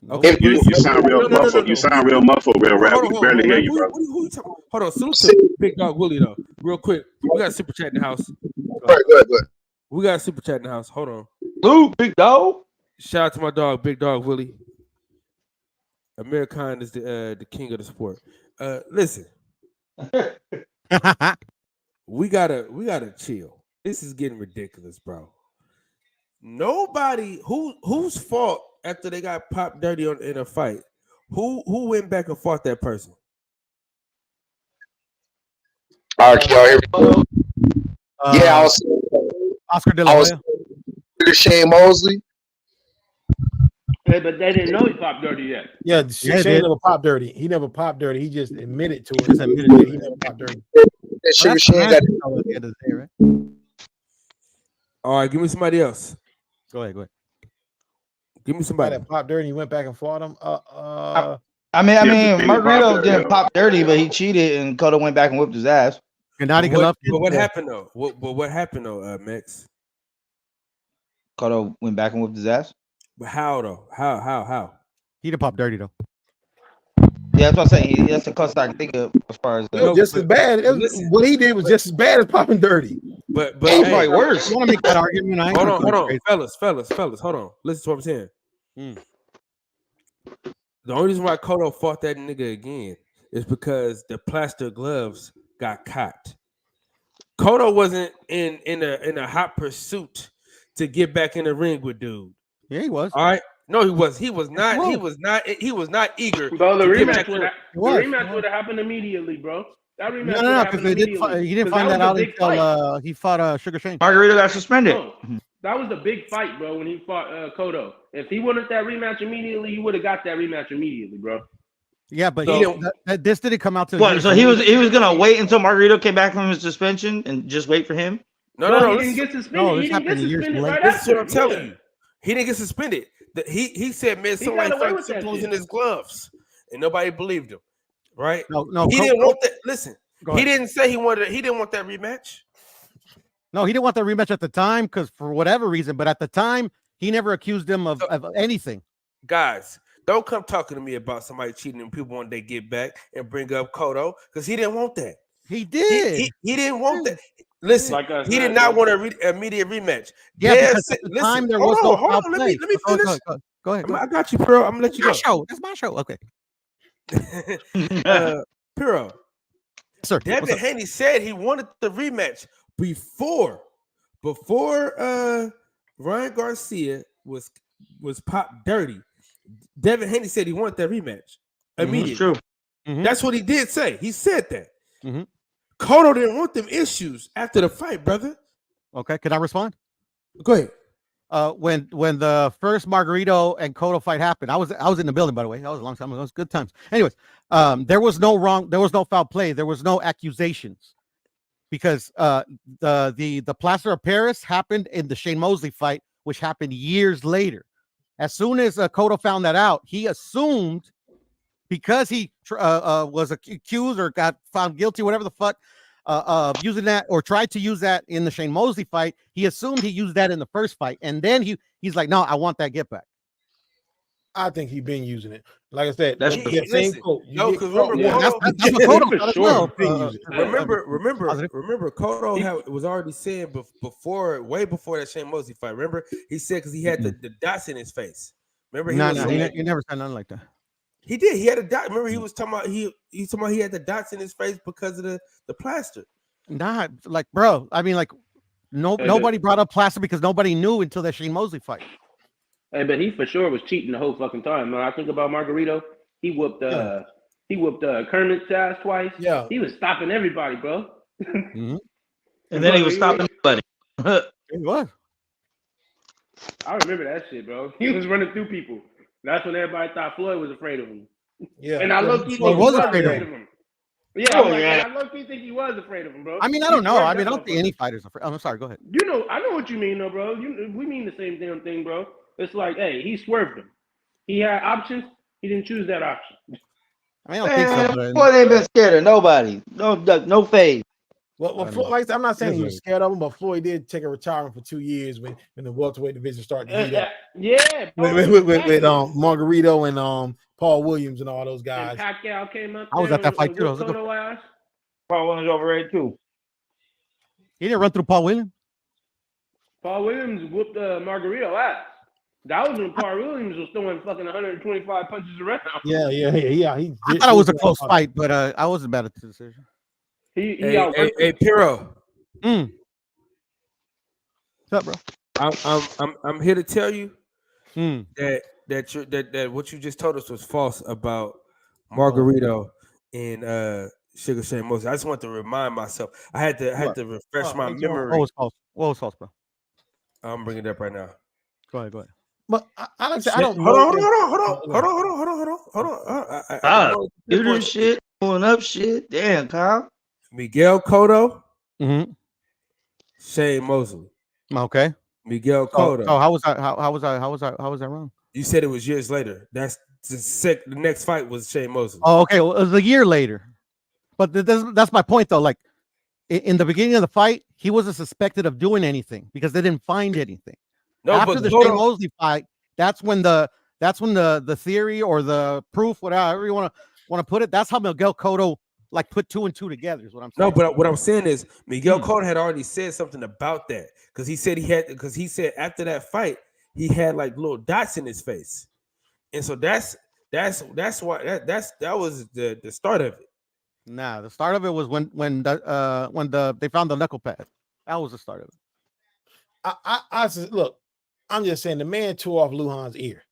Okay, You sound real muffled. You sound real muffled, real rap. We barely hear you, bro. Who you talking? Hold on, salute to Big Dog Willie though, real quick. We got a super chat in the house. Go ahead. We got a super chat in the house. Hold on. Luke, Big Dog. Shout out to my dog, Big Dog Willie. American is the king of the sport. Listen, we gotta chill. This is getting ridiculous, bro. Nobody whose fault after they got popped dirty in a fight. Who went back and fought that person? All right, y'all hear me? Yeah, I was Oscar De La Hoya. Shane Mosley. Hey, but they didn't know he popped dirty yet. Yeah, Shane never popped dirty. He never popped dirty. He just admitted to it. He never popped dirty. That Sugar Shane got at the end of the day, right? All right, give me somebody else. Go ahead. Give me somebody that popped dirty. He went back and fought him. I mean, Margarito didn't pop dirty, but he cheated, and Cotto went back and whipped his ass. But what happened though? What happened though, Max? Cotto went back and whipped his ass. But how though? How? He didn't pop dirty though. Yeah, that's what I'm saying. That's the closest I can think of as far as just as bad. What he did was just as bad as popping dirty. But it's probably worse. You want to make that argument? Hold on, fellas. Hold on. Listen to what I'm saying. The only reason why Cotto fought that nigga again is because the plaster gloves got caught. Cotto wasn't in a hot pursuit to get back in the ring with dude. Yeah, he was. All right. No, he was. He was not. He was not eager. Bro, the rematch would have happened immediately, bro. That rematch no, because he didn't find that out until he fought Sugar Shane. Margarito got suspended. No, that was the big fight, bro. When he fought Cotto, if he wanted that rematch immediately, he would have got that rematch immediately, bro. Yeah, but this didn't come out to. What? So he was gonna wait until Margarito came back from his suspension and just wait for him. No, he didn't get suspended. No, he didn't get suspended right This is after. what I'm telling you. He didn't get suspended. He said, man, somebody found symptoms in his gloves, and nobody believed him. Right? No. He didn't want that. Listen, he didn't say he wanted. He didn't want that rematch. No, he didn't want that rematch at the time because for whatever reason. But at the time, he never accused him of anything. Guys, don't come talking to me about somebody cheating and people when they get back and bring up Cotto because he didn't want that. He did. He didn't want that. Listen, he did not want an immediate rematch. Yeah, because at the time there was no foul play. Let me finish. Go ahead. I got you, Piro. I'm gonna let you go. That's my show. Okay. Piro. Sir. Devin Haney said he wanted the rematch before Ryan Garcia was popped dirty. Devin Haney said he wanted that rematch immediately. True. That's what he did say. He said that. Mm-hmm. Cotto didn't want them issues after the fight, brother. Okay, can I respond? Go ahead. When the first Margarito and Cotto fight happened, I was in the building, by the way. That was a long time ago. It was good times. Anyways, there was no foul play. There was no accusations because the plaster of Paris happened in the Shane Mosley fight, which happened years later. As soon as Cotto found that out, he assumed, because he was accused or got found guilty, whatever the fuck, of using that or tried to use that in the Shane Mosley fight, he assumed he used that in the first fight, and then he's like, no, I want that get back. I think he's been using it. Like I said, That's the same quote. No, because remember, Cotto, that's what Cotto for as sure. well. Remember, Cotto was already saying way before that Shane Mosley fight. Remember, he said because he had the dots in his face. Remember, he never said nothing like that. He did. He had a dot. Remember, he was talking about he had the dots in his face because of the plaster. Not like, bro. I mean, like, nobody brought up plaster because nobody knew until that Shane Mosley fight. Hey, but he for sure was cheating the whole fucking time. When I think about Margarito, he whooped Kermit's ass twice. Yeah, he was stopping everybody, bro. Mm-hmm. And then he was stopping everybody. He was. I remember that shit, bro. He was running through people. That's when everybody thought Floyd was afraid of him. Yeah, and I low-key think he was afraid of him. Yeah, I low-key think he was afraid of him, bro. I mean, I don't know. I mean, I don't think any fighter's afraid. I'm sorry. Go ahead. I know what you mean, though, bro. We mean the same damn thing, bro. It's like, hey, he swerved him. He had options. He didn't choose that option. I mean, I don't think so. Floyd ain't been scared of nobody. No duck, no fade. Well, Floyd, like I'm not saying he was scared of him, but Floyd did take a retirement for 2 years when the welterweight division started to heat up. Yeah, with Margarito and Paul Williams and all those guys. And Pacquiao came up. I was at that fight too. Paul Williams overrated too. He didn't run through Paul Williams. Paul Williams whooped Margarito ass. That was when Paul Williams was throwing fucking 125 punches around. Yeah. I thought it was a close fight, but I wasn't bad at the decision. Hey, Piro. What's up, bro? I'm here to tell you that what you just told us was false about Margarito and Sugar Shane Mosley. I just want to remind myself. I had to refresh my memory. What was false, bro? I'm bringing it up right now. Go ahead. But I don't. Hold on. Doing shit, pulling up shit. Damn, Kyle. Miguel Cotto, Mm-hmm. Shane Mosley. Okay. Miguel Cotto. Oh, how was that wrong? You said it was years later. That's the next fight was Shane Mosley. Oh, okay. Well, it was a year later. But that's my point, though. Like in the beginning of the fight, he wasn't suspected of doing anything because they didn't find anything. No, after the Shane Mosley fight, that's when the theory or the proof, whatever you want to put it, that's how Miguel Cotto like put 2 and 2 together is what I'm saying. No, but what I'm saying is Miguel Cotto had already said something about that because he said after that fight he had like little dots in his face, and so that's why that was the start of it. Nah, the start of it was when they found the knuckle pad. That was the start of it. I said, look, I'm just saying the man tore off Lujan's ear.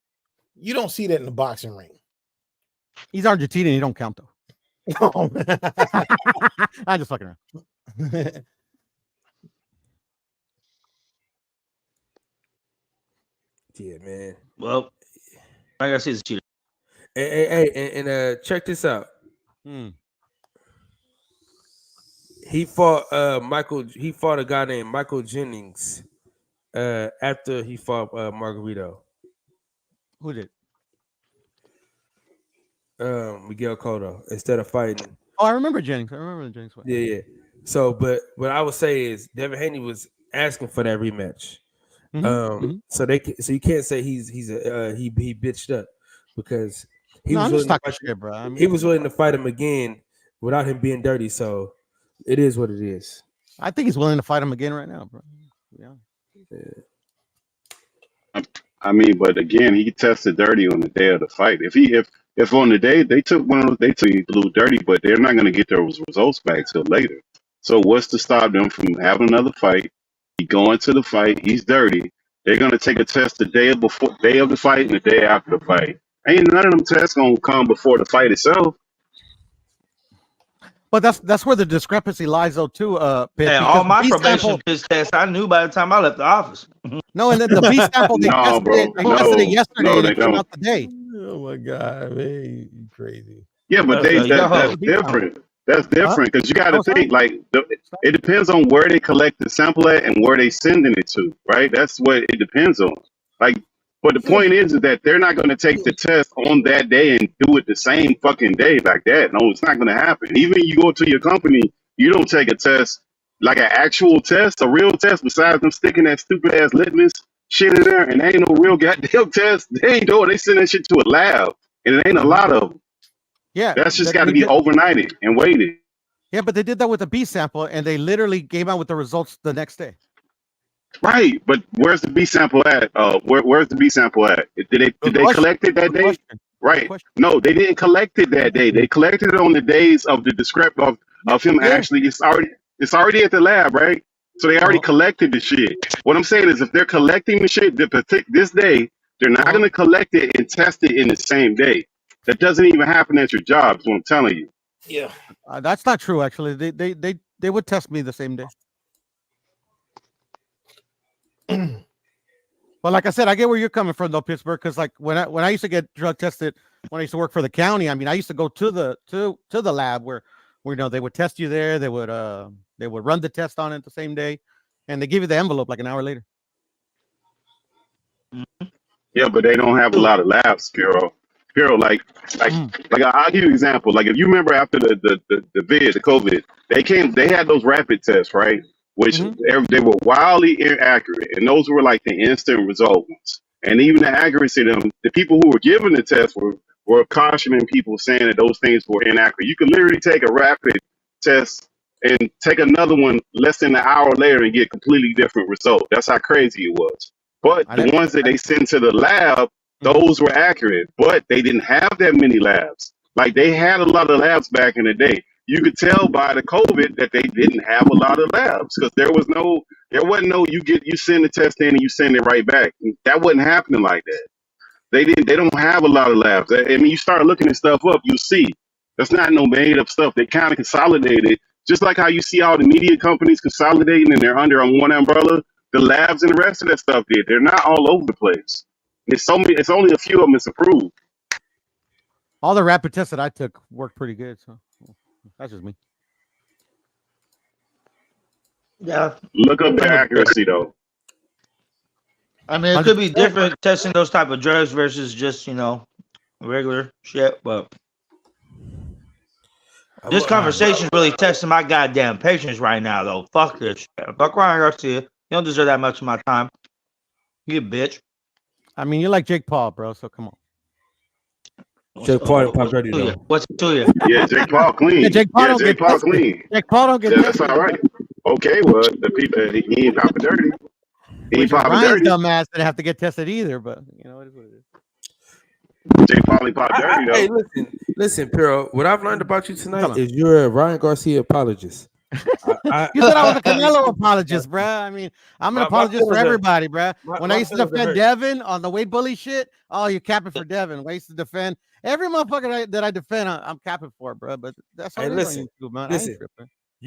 You don't see that in the boxing ring. He's Argentinian. He don't count though. No. I'm just fucking around. Yeah, man. Well, I gotta see the cheater. Hey, check this out. He fought He fought a guy named Michael Jennings after he fought Margarito. Who did? Miguel Cotto instead of fighting. Oh, I remember Jennings. I remember the Jennings fight. Yeah. So, but what I would say is Devin Haney was asking for that rematch. So you can't say he bitched up because he was willing to fight shit, bro. I mean, he was willing to fight him again without him being dirty. So it is what it is. I think he's willing to fight him again right now, bro. Yeah. I mean, but again, he tested dirty on the day of the fight. If on the day they took he blew dirty, but they're not going to get those results back till later. So what's to stop them from having another fight? He going to the fight. He's dirty. They're going to take a test the day of the fight and the day after the fight. Ain't none of them tests going to come before the fight itself. But that's where the discrepancy lies, though, too. Pitt, yeah, all my probation tests I knew by the time I left the office. No, and then the B sample they tested it yesterday. No, and they it came don't. out today. Oh my god, man, you crazy. Yeah, but that's different. That's different because you got to Oh, sorry. think it depends on where they collect the sample at and where they sending it to, right? That's what it depends on. Like, but the point is that they're not going to take the test on that day and do it the same fucking day like that. No, it's not going to happen. Even you go to your company, you don't take a test like an actual test, a real test. Besides them sticking that stupid ass litmus shit in there, and they ain't no real goddamn test. They ain't doing. They send that shit to a lab, and it ain't a lot of them. Yeah, That's just got to be overnighted and waited. Yeah, but they did that with a B sample, and they literally came out with the results the next day. Right, but where's the B sample at? Where's the B sample at? Did they collect it that day? Right. No, they didn't collect it that day. They collected it on the days of the description of him actually. It's already at the lab, right? So they already collected the shit. What I'm saying is, if they're collecting the shit this day, they're not going to collect it and test it in the same day. That doesn't even happen at your job. Is what I'm telling you. Yeah, that's not true. Actually, they would test me the same day. Well, like I said, I get where you're coming from, though, Pittsburgh. Because like when I used to get drug tested, when I used to work for the county, I mean, I used to go to the lab where they would test you there. They would run the test on it the same day, and they give you the envelope like an hour later. Yeah, but they don't have a lot of labs, Piro. Like I'll give you an example. Like if you remember after the COVID, they had those rapid tests, right? Which they were wildly inaccurate, and those were like the instant result ones. And even the accuracy of them, the people who were given the test were cautioning people, saying that those things were inaccurate. You could literally take a rapid test and take another one less than an hour later and get a completely different result. That's how crazy it was. But the ones that they sent to the lab, those were accurate, but they didn't have that many labs. Like they had a lot of labs back in the day. You could tell by the COVID that they didn't have a lot of labs because there wasn't no you send the test in and you send it right back. That wasn't happening like that. They don't have a lot of labs. I mean, you start looking at stuff up, you see that's not no made up stuff. They kind of consolidated, just like how you see all the media companies consolidating and they're under on one umbrella. The labs and the rest of that stuff did. They're not all over the place. It's only a few of them that's approved. All the rapid tests that I took worked pretty good. So that's just me. Yeah. Look up the accuracy though. I mean, it could be different testing those type of drugs versus just regular shit. But this conversation is really testing my goddamn patience right now, though. Fuck this shit. Fuck Ryan Garcia. You don't deserve that much of my time. You bitch. I mean, you're like Jake Paul, bro. So come on. Jake Paul and Pop Dirty though. What's it to you? Yeah, Jake Paul clean. Yeah, Jake Paul don't get tested. Clean. Jake Paul don't get That's tested. all right. Okay, well, the people he ain't Papa Dirty. He ain't Papa Ryan's Dirty. dumbass didn't have to get tested either, but it is what it is. Jake Paul ain't Papa Dirty though. Hey, listen, Piro. What I've learned about you tonight is you're a Ryan Garcia apologist. You said I was a Canelo apologist, bro. I mean, I'm an apologist for everybody, bro. When I used to defend Devin on the Wade Bully shit, you're capping for Devin. When I used to defend every motherfucker that I defend, I'm capping for, bro. But that's all. Listen, man. Listen,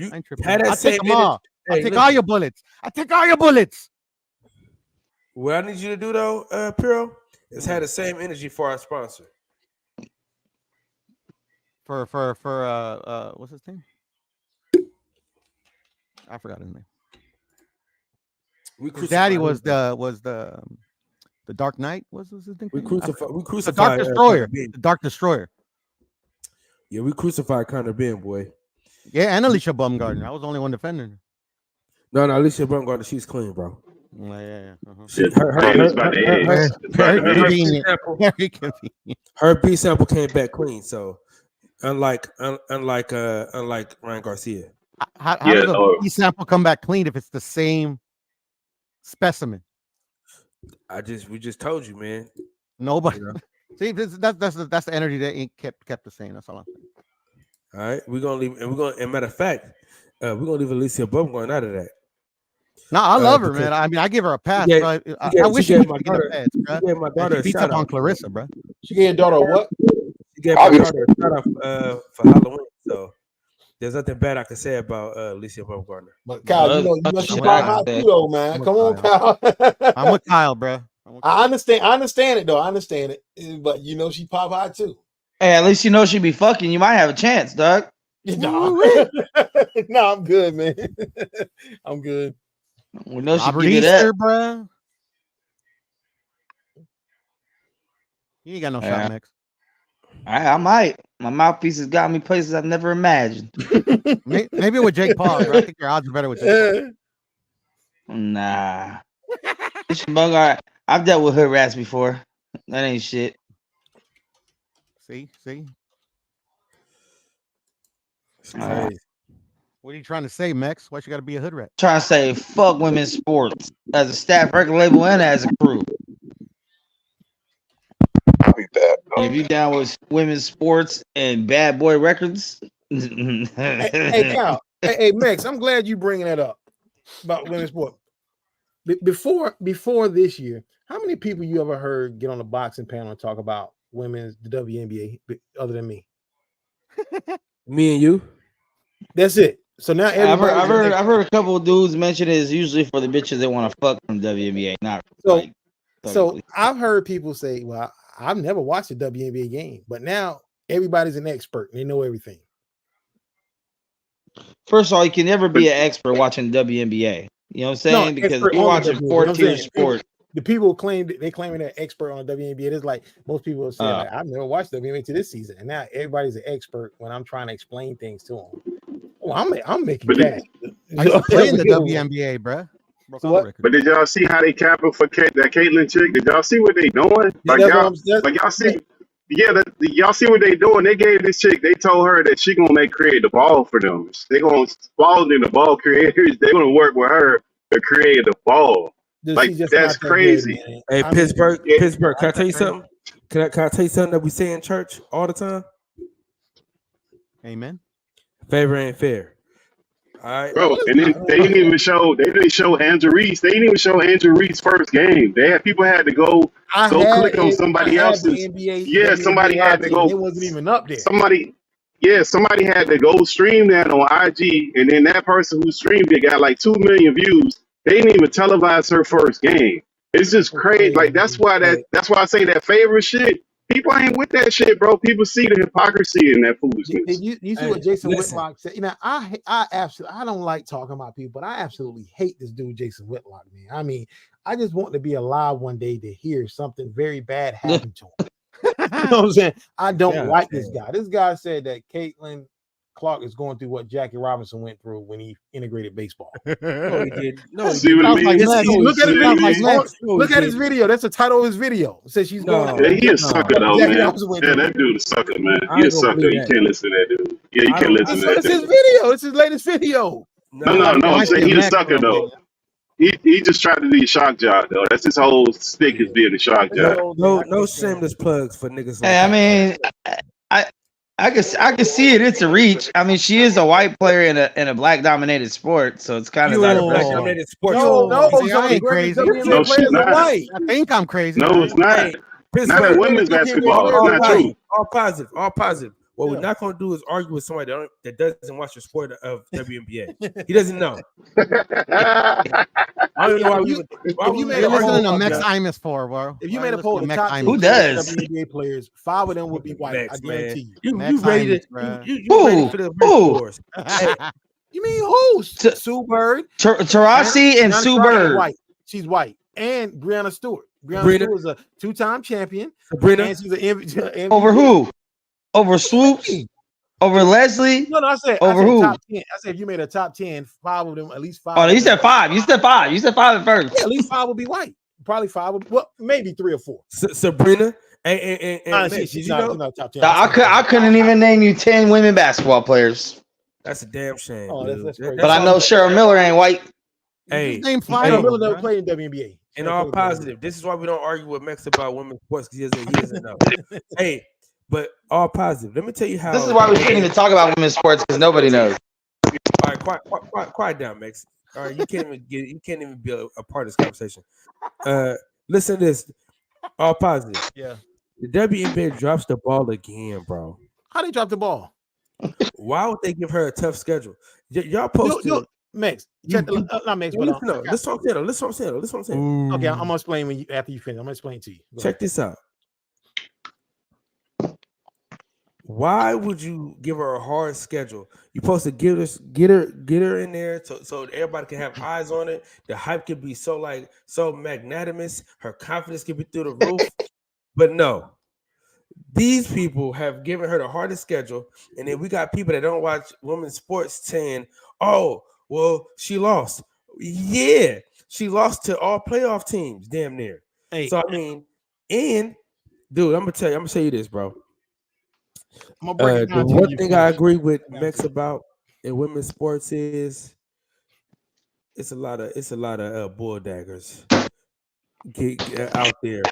I ain't tripping. I'll take them all. I'll take all your bullets. I take all your bullets. What I need you to do though, Piro, is have the same energy for our sponsor. For what's his name? I forgot his name. His daddy was the Dark Knight. What's his name? We crucified the Dark Destroyer. The Dark Destroyer. Yeah, we crucified Connor Ben, boy. Yeah, and Alicia Baumgartner. I was the only one defending her. No, Alicia Baumgartner, she's clean, bro. Yeah. Her B sample came back clean, so unlike Ryan Garcia. How does the B sample come back clean if it's the same specimen? We just told you, man. Nobody. See, that's the energy that ain't kept the same. That's all I'm saying. All right, we're gonna leave, and matter of fact, we're gonna leave Alicia Baumgartner out of that. No, I love her, man. I mean, I give her a pass, bro. I wish she would get a pass, bro. She gave my daughter a beats shout up on out. Clarissa, bro. She gave your daughter what? She gave my daughter a shout out for Halloween. So there's nothing bad I can say about Alicia Baumgartner. But Kyle, you know she pop hot too, though, man. Come on, Kyle. I'm with Kyle, bro. I understand it though. I understand it, but she pop hot too. Hey, at least she'd be fucking. You might have a chance, Doug. No, no, I'm good, man. I'm good. We know she Robert give you Easter, that. bruh. You ain't got no Yeah. shot, Max. I might. My mouthpiece has got me places I've never imagined. Maybe with Jake Paul, bro. I think your odds are better with Jake Paul. Nah. This Bogart, I've dealt with hood rats before. That ain't shit. See? It's crazy. What are you trying to say, Max? Why you got to be a hood rat? Trying to say fuck women's sports as a staff record label and as a crew. And if you down with women's sports and bad boy records, Hey, Cal. Hey, Max. I'm glad you bringing that up about women's sport. Before this year, how many people you ever heard get on the boxing panel and talk about the WNBA other than me? Me and you. That's it. So now I've heard a couple of dudes mention it's usually for the bitches that want to fuck from WNBA, not like. So I've heard people say, "Well, I've never watched a WNBA game," but now everybody's an expert and they know everything. First of all, you can never be an expert watching WNBA. You know what I'm saying? Because you're watching 4-tier sport. The people claiming they're expert on the WNBA. It's like most people say, like, I've never watched WNBA to this season, and now everybody's an expert when I'm trying to explain things to them. Well, I'm making cash. I used to play in the WNBA, bro. So what? But did y'all see how they capping for that Caitlyn chick? Did y'all see what they doing? Like y'all see? Yeah, y'all see what they doing? They gave this chick. They told her that she gonna create the ball for them. They gonna ball in the ball creators. They gonna work with her to create the ball. Like that's crazy. Hey, Pittsburgh. Can I tell you something? Can I tell you something that we say in church all the time? Amen. Favor ain't fair. All right, bro. And then they didn't show Andrew Reese. They didn't even show Andrew Reese's first game. People had to go click on somebody else's. Somebody had to go. It wasn't even up there. Somebody had to go stream that on IG, and then that person who streamed it got like 2 million views. They didn't even televise her first game. It's just crazy. Like that's why I say that favorite shit. People ain't with that shit, bro. People see the hypocrisy in that foolishness. You see what Jason Whitlock said? You know, I absolutely, I don't like talking about people, but I absolutely hate this dude, Jason Whitlock, man. I mean, I just want to be alive one day to hear something very bad happen to him. You know what I'm saying? I don't like this guy. This guy said that Caitlin Clark is going through what Jackie Robinson went through when he integrated baseball. No, he did. No, see what I mean? Look at his video. That's the title of his video. It says she's going. Yeah, he a sucker though, man. Yeah, that dude a sucker, man. He a sucker. You can't listen to that dude. Yeah, you can't listen to that. It's his video. It's his latest video. No. I'm saying he's a sucker though. He just tried to be a shock job though. That's his whole stick is being a shock job. No shameless plugs for niggas. Hey, I mean, I can see it. It's a reach. I mean, she is a white player in a black dominated sport, so it's kind of like a black dominated sport. No, I ain't crazy. No, she's not. I think I'm crazy. No, it's not. Not in women's basketball. It's not true. All positive. What we're not going to do is argue with somebody that doesn't watch the sport of WNBA. He doesn't know. I don't know why you made listening to Max Imus for, bro. If you made a poll of the top who does WNBA players, 5 of them would be white. Max, I guarantee you. You ready for the wars? You mean who? Sue Bird, Tarasi, and Sue Bird. White. She's white, and Brianna Stewart. Brianna Stewart is a 2-time champion. Sabrina, and she's an MVP. Over who? Over Swoops? Over Leslie? No, I said over who? Top 10. I said if you made a top 10, 5 of them, at least 5. Oh, you said 5. You said 5. You said 5 at first. Yeah, at least 5 would be white. Probably 5. Well, maybe 3 or 4. Sabrina and she's not top 10. I couldn't even name you 10 women basketball players. That's a damn shame. That's crazy. But I know Cheryl Miller ain't white. Hey, name 5. Cheryl Miller never played in WNBA. And all positive. This is why we don't argue with Max about women's sports because he doesn't know. Hey. But all positive. Let me tell you how. This is why we shouldn't even talk about women's sports because nobody knows. All right, quiet down, Max. All right, you can't even be a part of this conversation. Listen to this. All positive. Yeah. The WNBA drops the ball again, bro. How they drop the ball? Why would they give her a tough schedule? Y'all posted. Max, not Max, but no. Listen what I'm saying. Okay, I'm gonna explain after you finish. I'm gonna explain to you. Check this out. Why would you give her a hard schedule? You're supposed to get her in there so everybody can have eyes on it. The hype could be so magnanimous. Her confidence could be through the roof. But no, these people have given her the hardest schedule, and then we got people that don't watch women's sports saying, "Oh, well, she lost." Yeah, she lost to all playoff teams, damn near. Hey, So I mean, and dude, I'm gonna tell you this, bro. I'm gonna break it The down to one you. thing I agree with Mex about in women's sports is it's a lot of bull daggers get out there.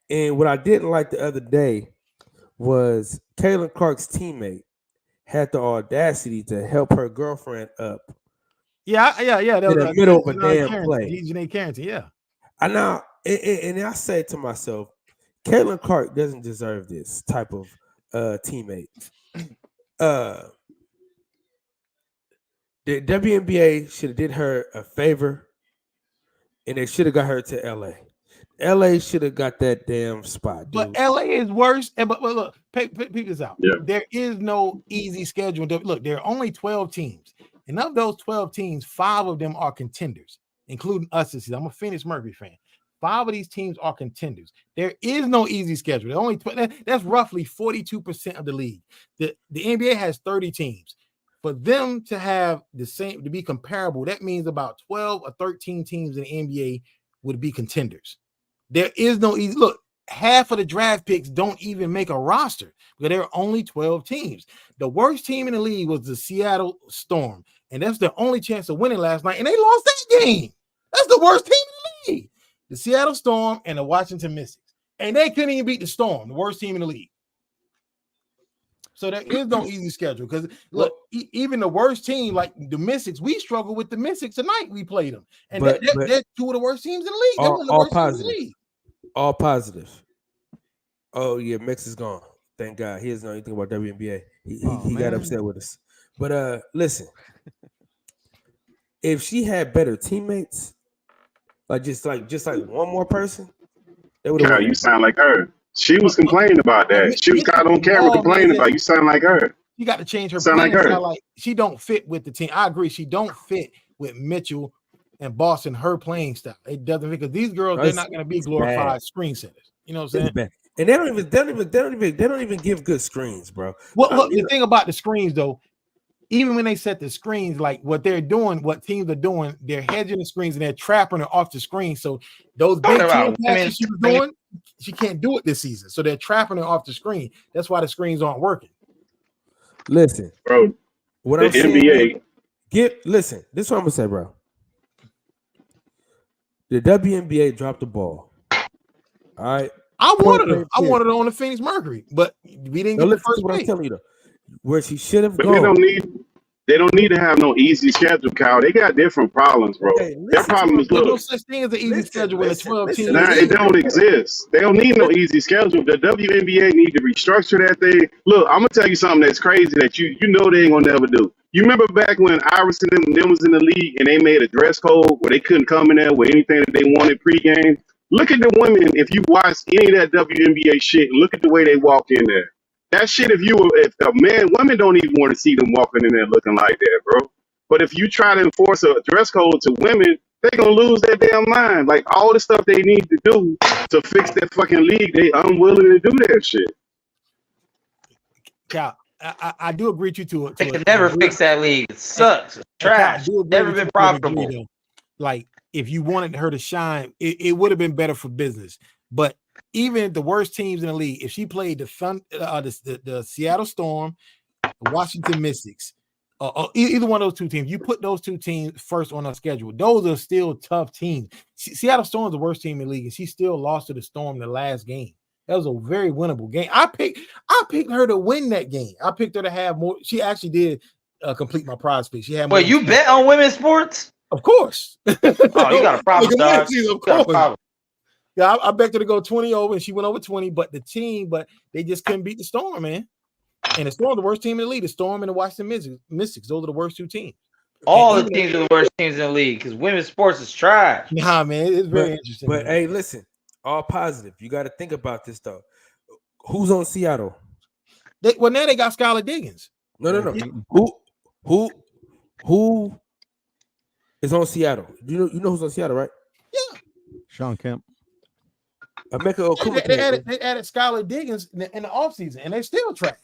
And what I didn't like the other day was Caitlin Clark's teammate had the audacity to help her girlfriend up Yeah. That in was the middle of a damn Carrington, play. Janae Carrington. Yeah. And I say to myself, Caitlin Clark doesn't deserve this type of teammate. The WNBA should have did her a favor, and they should have got her to LA. LA should have got that damn spot, dude. But LA is worse. And but look, peep this out. Yeah. There is no easy schedule. Look, there are only 12 teams, and of those 12 teams, 5 of them are contenders, including us this season. I'm a Phoenix Mercury fan. 5 of these teams are contenders. There is no easy schedule. There only that's roughly 42% of the league. The NBA has 30 teams. For them to have the same, to be comparable, that means about 12 or 13 teams in the NBA would be contenders. There is no easy look. Half of the draft picks don't even make a roster because there are only 12 teams. The worst team in the league was the Seattle Storm, and that's their only chance of winning last night, and they lost that game. That's the worst team in the league. The Seattle Storm and the Washington Mystics, and they couldn't even beat the Storm, the worst team in the league. So there is no easy schedule because look, even the worst team like the Mystics, we struggle with the Mystics tonight. We played them, and they're 2 of the worst teams in the league. They're one of the worst teams in the league. All positive. Oh yeah, Mex is gone. Thank God. He doesn't know anything about WNBA. He got upset with us. But listen, if she had better teammates, just like one more person, they would have. Carol, you sound like her. She was complaining about that. She was got on camera complaining about you sound like her. You got to change her sound like her. Like she don't fit with the team. I agree. She don't fit with Mitchell and Boston. Her playing style. It doesn't because these girls they're not going to be glorified screen setters. You know what I'm saying? And they don't even give good screens, bro. Well, look, the thing about the screens though, even when they set the screens, like what they're doing, what teams are doing, they're hedging the screens and they're trapping her off the screen. So those big passes she was doing, she can't do it this season. So they're trapping her off the screen. That's why the screens aren't working. Listen, bro. What the I'm NBA saying, listen. This is what I'm gonna say, bro. The WNBA dropped the ball. All right. I wanted her on the Phoenix Mercury, but we didn't get the first what pick. I'm telling you though. Where she should have gone. They don't need to have no easy schedule, Kyle. They got different problems, bro. Their problem is no such thing as an easy schedule with a 12 team. Nah, it don't exist. They don't need no easy schedule. The WNBA need to restructure that thing. Look, I'm gonna tell you something that's crazy that you know they ain't gonna never do. You remember back when Iverson and them was in the league and they made a dress code where they couldn't come in there with anything that they wanted pregame? Look at the women. If you watch any of that WNBA shit, look at the way they walk in there. That shit, women don't even want to see them walking in there looking like that, bro. But if you try to enforce a dress code to women, they're going to lose their damn mind. Like, all the stuff they need to do to fix that fucking league, they unwilling to do that shit. Cal, I do agree with you to it. They can never fix that league. It sucks. It's trash. Never been profitable. Like, if you wanted her to shine, it would have been better for business. But even the worst teams in the league, if she played the Seattle Storm, the Washington Mystics, either one of those two teams, you put those two teams first on our schedule. Those are still tough teams. Seattle Storm is the worst team in the league, and she still lost to the Storm the last game. That was a very winnable game. I picked her to win that game. I picked her to have more. She actually did complete my prize pick. She had more. Wait, you bet on women's sports? Of course. Oh, you got a problem, dog. Of course. Yeah, I begged her to go 20 over, and she went over 20. But they just couldn't beat the Storm, man. And the Storm, the worst team in the league. The Storm and the Washington Mystics, those are the worst two teams. All the teams are the worst teams in the league because women's sports is trash. Nah, man, it's very interesting. But man. Hey, listen, all positive. You got to think about this though. Who's on Seattle? Now they got Skylar Diggins. No. Who is on Seattle? You know who's on Seattle, right? Yeah. Sean Kemp. Emeka Okume. They added Skylar Diggins in the offseason, and they're still trash.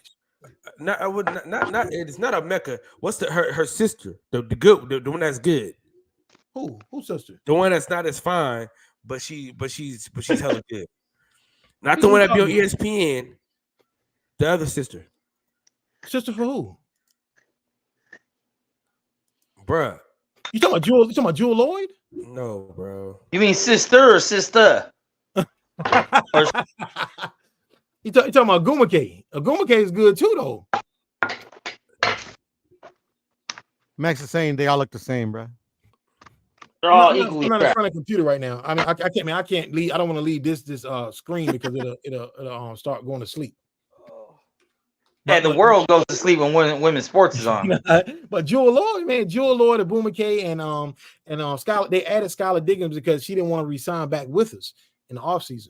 It's not Emeka. What's her sister? The one that's good. Who's sister? The one that's not as fine, but she's hella good. Not the one that be on ESPN. The other sister. Sister for who? Bruh. You talking about Jewel Lloyd? No, bro. You mean sister or sister? You talking about Agumake? Agumake is good too, though. Max is saying they all look the same, bro. They're all I'm equally not in crap. front of the computer right now. I mean, I can't leave. I don't want to leave this screen because it'll start going to sleep. Yeah, the world goes to sleep when women's sports is on. But Jewel Lloyd, Agumake, and Skylar, they added Skylar Diggins because she didn't want to resign back with us in the offseason.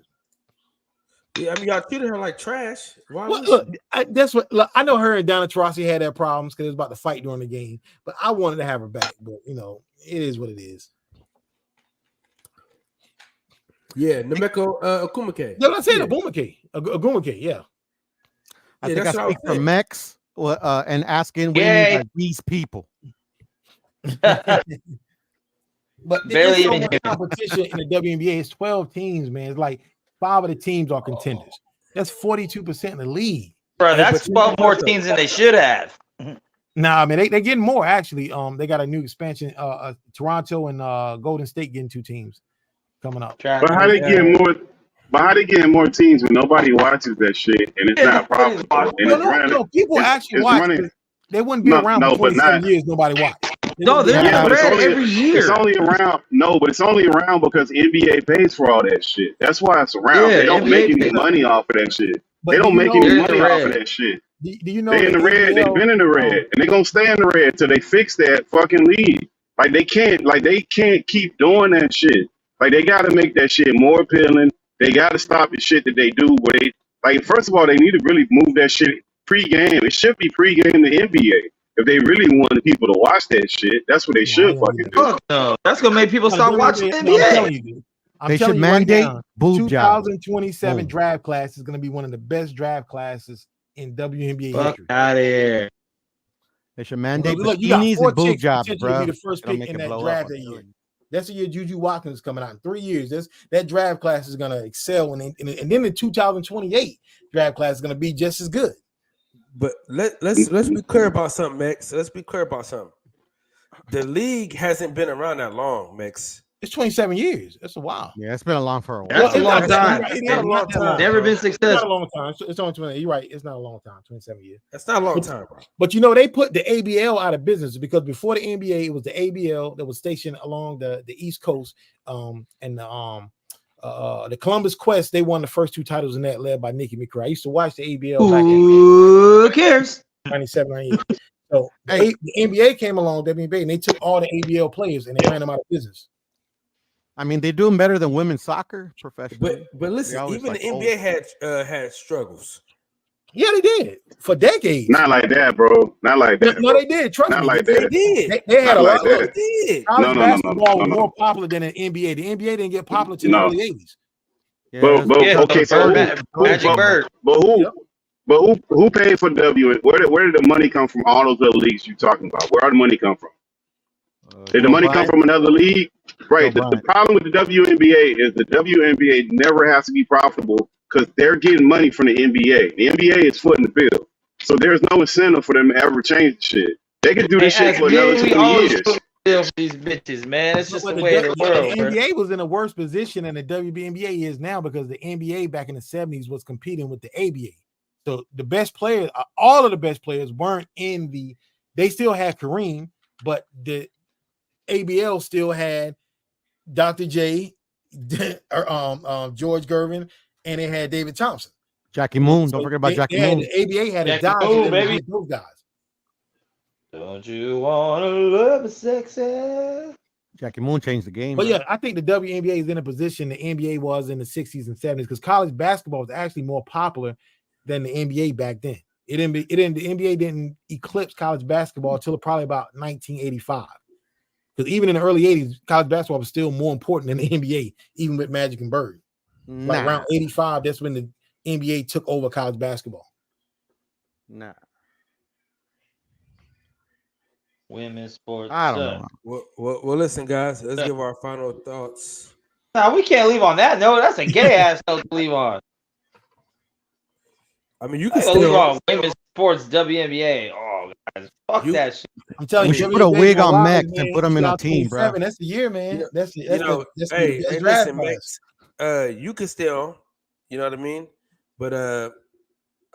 Yeah, I mean, y'all treated her like trash. Why? Look, that's what I know. Her and Donna Taurasi had their problems because it was about to fight during the game. But I wanted to have her back. But it is what it is. Yeah, Emeka Okume. Yeah, I said Agumake. Yeah. I think I speak for Max and asking what do you mean by these people. But there's so much competition in the WNBA. It's 12 teams, man. It's like 5 of the teams are contenders. That's 42% in the league. Bro, that's 12 more teams than they should have. Nah, I mean they're getting more actually. They got a new expansion. Toronto and Golden State getting 2 teams coming up. But how they getting more? But how they getting more teams when nobody watches that shit and it's not profitable? No, people actually watch. They wouldn't be around for 27 years. Nobody watched. No, they're every year. It's only around. No, but it's only around because NBA pays for all that shit. That's why it's around. They don't make any money off of that shit. They don't make any money off of that shit. Do you know they in the red? They've been in the red, and they're gonna stay in the red till they fix that fucking league. Like they can't keep doing that shit. Like they gotta make that shit more appealing. They gotta stop the shit that they do. Where they like, first of all, they need to really move that shit pre-game. It should be pre-game the NBA. If they really wanted people to watch that shit, that's what they should fucking do. No, that's gonna make people stop watching NBA. They should mandate boob jobs. 2027 draft class is going to be one of the best draft classes in WNBA history. Out of here. They should mandate bikinis and boob jobs, bro. Be the first pick in that draft that year. That's the year Juju Watkins is coming out in 3 years. That draft class is going to excel, and then the 2028 draft class is going to be just as good. But let's be clear about something, Max. Let's be clear about something. The league hasn't been around that long, Max. It's 27 years. That's a while. Yeah, it's been a long for a while. That's a long time. It's not a long time. Never been successful. It's not a long time. It's only 20. You're right. It's not a long time. 27 years. That's not a long time, bro. But they put the ABL out of business because before the NBA, it was the ABL that was stationed along the East Coast. And the Columbus Quest, they won the first 2 titles in that, led by Nikki McCray. I used to watch the ABL back in Who cares? 97, 98. So the NBA came along, WNBA, and they took all the ABL players and they ran them out of business. I mean, they're doing better than women's soccer professionally. But listen, even the NBA had struggles. Yeah, they did for decades. Not like that, bro. Not like that. No, they did. Trust Not me, like they that. did. They had a lot. Like They did. No, College basketball was no. more popular than the NBA. The NBA didn't get popular until the early 80s. Yeah, Okay, so Magic Bird. But who paid for W? Where did the money come from? All those other leagues you talking about? Where did the money come from? Did the money come from another league? Right. The problem with the WNBA is the WNBA never has to be profitable because they're getting money from the NBA. The NBA is footing the bill, so there's no incentive for them to ever change the shit. They could do this shit for another 20 years. These bitches, man. It's just the way of the world. The NBA was in a worse position than the WNBA is now because the NBA back in the 70s was competing with the ABA. So the best players, all of the best players weren't in the. They still had Kareem, but the ABL still had Dr. J, George Gervin, and it had David Thompson. Jackie Moon. Don't forget about Jackie Moon. The ABA had a Jackie Moon, baby. Those guys. Don't you want to love a sexy? Jackie Moon changed the game. But yeah, I think the WNBA is in a position the NBA was in the 60s and 70s because college basketball was actually more popular than the NBA back then. The NBA didn't eclipse college basketball until probably about 1985. Because even in the early 80s, college basketball was still more important than the NBA, even with Magic and Bird. Like around 85, that's when the NBA took over college basketball. Nah. Women's sports. I don't know. Well, listen, guys. Let's give our final thoughts. Nah, we can't leave on that note. That's a gay ass note to leave on. I mean, you can Leave still. on women's sports WNBA. Oh, guys, fuck that shit. I'm telling We you, should put a WNBA wig on gonna Max rise, and man. put him in a July team, bro. 27, that's the year, man. That's the Hey, best listen, draft Max. class. You can still, you know what I mean? But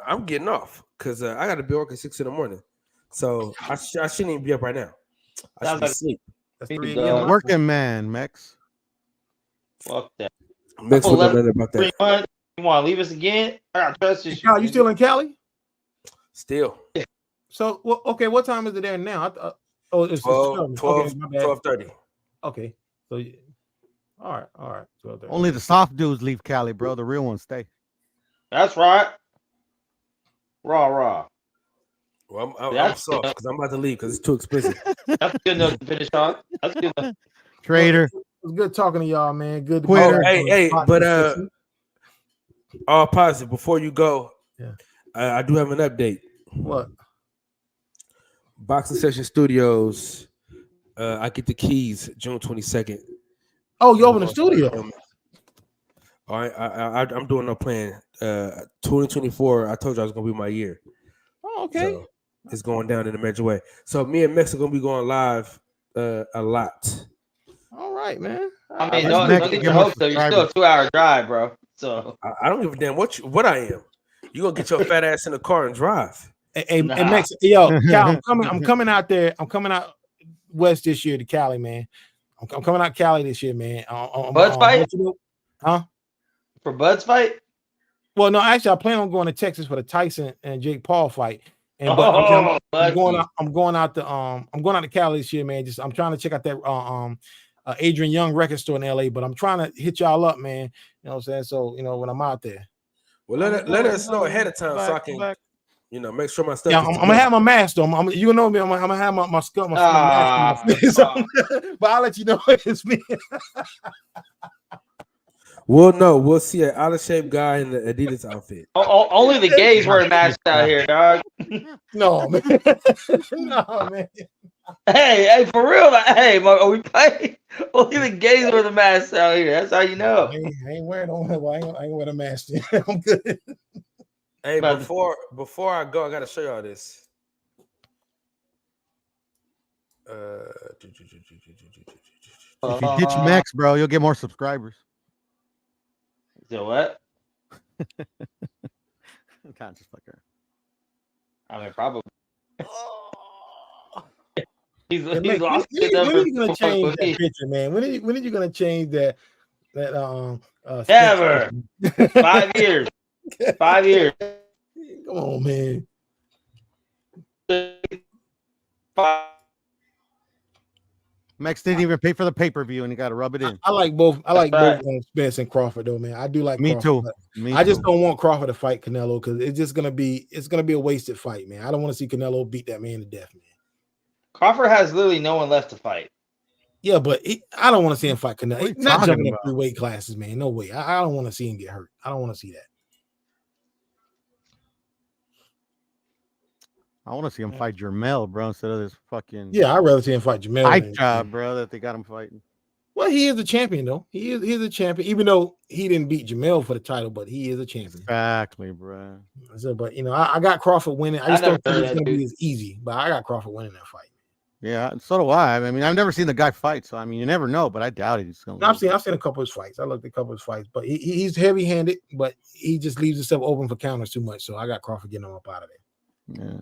I'm getting off because I got to be working 6 in the morning, so I shouldn't even be up right now. I should be asleep. That's Me 3 dog. a.m. Working man, Max. Fuck that. Max would know nothing about 3 that. months. You want to leave us again? I got trust issues. Kyle, you still in Cali? Still, So, okay, what time is it there now? It's 12, 12, okay, my bad. 12:30. Okay, so all right. 12:30. Only the soft dudes leave Cali, bro. The real ones stay. That's right. Raw. Well, I'm That's soft because I'm about to leave because it's too expensive. That's good enough to finish on. That's good enough. Trader. It was good talking to y'all, man. Good to be Quitter. back on the Hey, spot but discussion. all positive. Before you go, Yeah. I do have an update. What? Boxing Session Studios. I get the keys June 22nd. Oh, you open the studio? All right, I'm doing no plan. 2024. I told you I was gonna be my year. Oh, okay. So it's going down in a major way. So me and Mex are gonna be going live a lot. All right, man. I mean, Let's don't make get it your more hopes up. You're still a 2-hour drive, bro. So I don't give a damn what I am. You gonna get your fat ass in the car and drive. Hey, Nah. Max, yo, Cal, I'm coming out there. I'm coming out west this year to Cali, man. I'm coming out Cali this year, man. Bud's fight? Huh? For Bud's fight? Well, no, actually, I plan on going to Texas for the Tyson and Jake Paul fight. And but I'm going out to Cali this year, man. I'm trying to check out that Adrian Young record store in LA, but I'm trying to hit y'all up, man. You know what I'm saying? So, when I'm out there. Well, let us know ahead of time so I can, make sure my stuff. Yeah, I'm gonna have my mask though. You know me. I'm gonna have my mask. But I'll let you know it's me. We'll see an out of shape guy in the Adidas outfit. Only the gays wear masks out here, dog. No, man. No, man. Hey, for real. Hey, are we playing? Only the gays wear the masks out here. That's how you know. I ain't wearing I ain't wearing a mask. I'm good. Hey, before I go, I gotta show y'all this. If you ditch Max, bro, you'll get more subscribers. So what? Can't just fuck her. I mean, probably. He's When are you gonna change that picture, man? When are you gonna change that? Never. 5 years. 5 years. Come on, man. Max didn't even pay for the pay-per-view, and you got to rub it in. I like both. Spence and Crawford, though, man. I do like. Me Crawford, too. I just don't want Crawford to fight Canelo because it's gonna be a wasted fight, man. I don't want to see Canelo beat that man to death, man. Crawford has literally no one left to fight. Yeah, but I don't want to see him fight Canelo. He's not jumping in about? 3 weight classes, man. No way. I don't want to see him get hurt. I don't want to see that. I want to see him fight Jermell, bro, instead of this fucking Yeah, I'd rather see him fight Jamel. hype job, bro, that they got him fighting. Well, he is a champion, though. He's a champion, even though he didn't beat Jamel for the title, but he is a champion. Exactly, bro. So, but I got Crawford winning. I just don't think it's gonna be as easy, but I got Crawford winning that fight. Yeah, so do I. I mean, I've never seen the guy fight, so I mean, you never know, but I doubt he's going to. I've seen a couple of his fights. I looked at a couple of his fights, but he's heavy-handed, but he just leaves himself open for counters too much. So I got Crawford getting him up out of there. Yeah.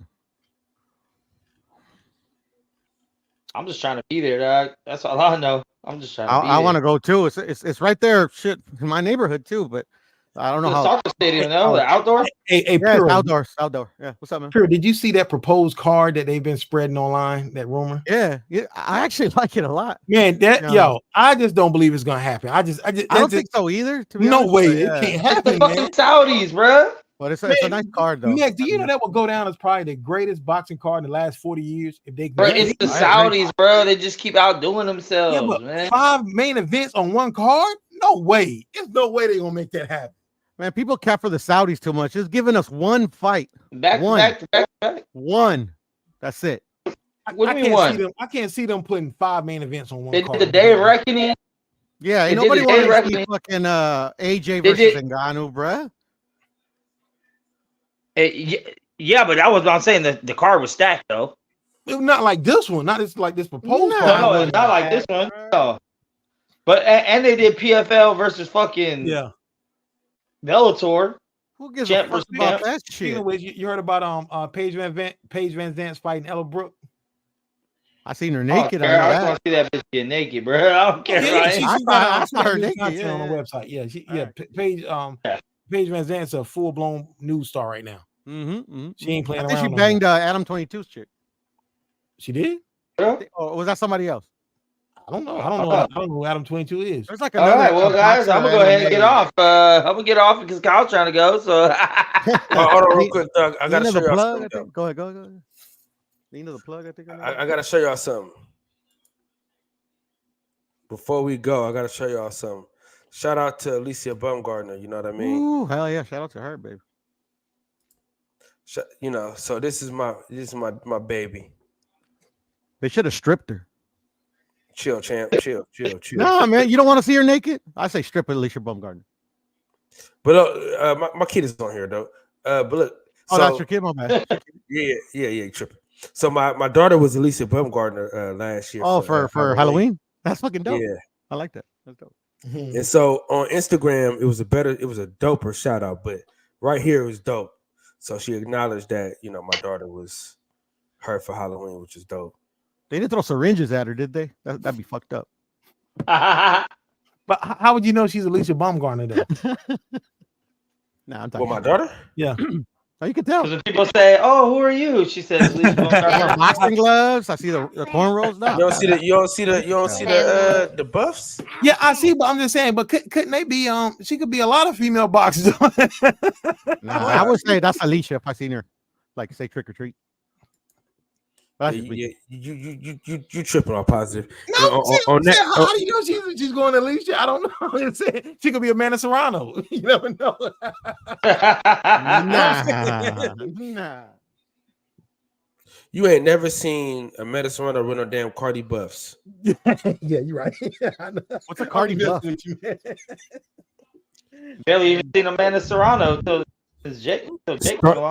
I'm just trying to be there, dog. That's all I know. I'm just trying to be I want to go too. It's right there, shit, in my neighborhood too, but I don't know the how. soccer stadium, though, the outdoor. Hey, Yeah, Puro, it's outdoor. Yeah, what's up, man? Puro, did you see that proposed card that they've been spreading online? That rumor? Yeah, I actually like it a lot. Man, I just don't believe it's gonna happen. I don't think so either. To be no honest, way, but, yeah. it can't It's happen, the fucking man. Saudis, bro. But it's a nice card, though. Nick, do you know that will go down as probably the greatest boxing card in the last 40 years? If they Bro, it's the Saudis, bro. They just keep outdoing themselves, man. 5 main events on one card? No way. There's no way they're gonna make that happen. Man, people cap for the Saudis too much. Just giving us one fight. Back. One. That's it. What do you mean one? I can't see them putting 5 main events on one They card. did the Day of Reckoning. Yeah, ain't nobody wants to see fucking AJ versus Ngannou, bruh. Yeah, but that was what I'm saying. The card was stacked though. It was not like this one, not this like this proposed card. No, it's not like this one. No. But and they did PFL versus fucking Bellator. Who gives a fuck about that shit? Speaking of which, you heard about Paige Van Zant's fighting Ella Brooke? I seen her naked. I just want to see that bitch get naked, bro. I don't care. I saw her naked on the website. Yeah, Paige Van Zant's a full blown news star right now. She ain't playing around. She banged Adam 22's chick. She did? Or was that somebody else? I don't know. I don't know who Adam 22 is. There's like all right, well, guys, I'm gonna go ahead and get off. I'm gonna get off because Kyle's trying to go. So hold on, real quick, Doug. I gotta show y'all something. Go ahead. You know the plug. I think I gotta show y'all something. Before we go, I gotta show y'all something. Shout out to Alicia Baumgartner. You know what I mean? Ooh, hell yeah! Shout out to her, baby. You know, so this is my baby. They should have stripped her. Chill, champ. Chill. Nah, man, you don't want to see her naked? I say strip Alicia Baumgartner. But look, my kid is on here though. But look, that's your kid, my man. yeah, tripping. So my daughter was Alicia Baumgartner last year. Oh, for Halloween? That's fucking dope. Yeah, I like that. That's dope. And so on Instagram, it was a doper shout out, but right here it was dope. So she acknowledged that, you know, my daughter was her for Halloween, which is dope. They didn't throw syringes at her, did they? That'd be fucked up. But how would you know she's Alicia Baumgartner though? Nah, I'm talking. Well, my daughter? Yeah. Oh, you can tell. Because people say, "Oh, who are you?" She says, "Boxing gloves." I see the cornrows now. You don't see the buffs. Yeah, I see, but I'm just saying. But couldn't they be? She could be a lot of female boxers. I would say that's Alicia if I seen her, like say trick or treat. You tripping on positive. No, how do you know she's going to Alicia? I don't know. She could be Amanda Serrano. You never know. Nah. You ain't never seen Amanda Serrano run no damn Cardi buffs. Yeah, you're right. What's a Cardi buff? Barely even seen Amanda Serrano. So Jake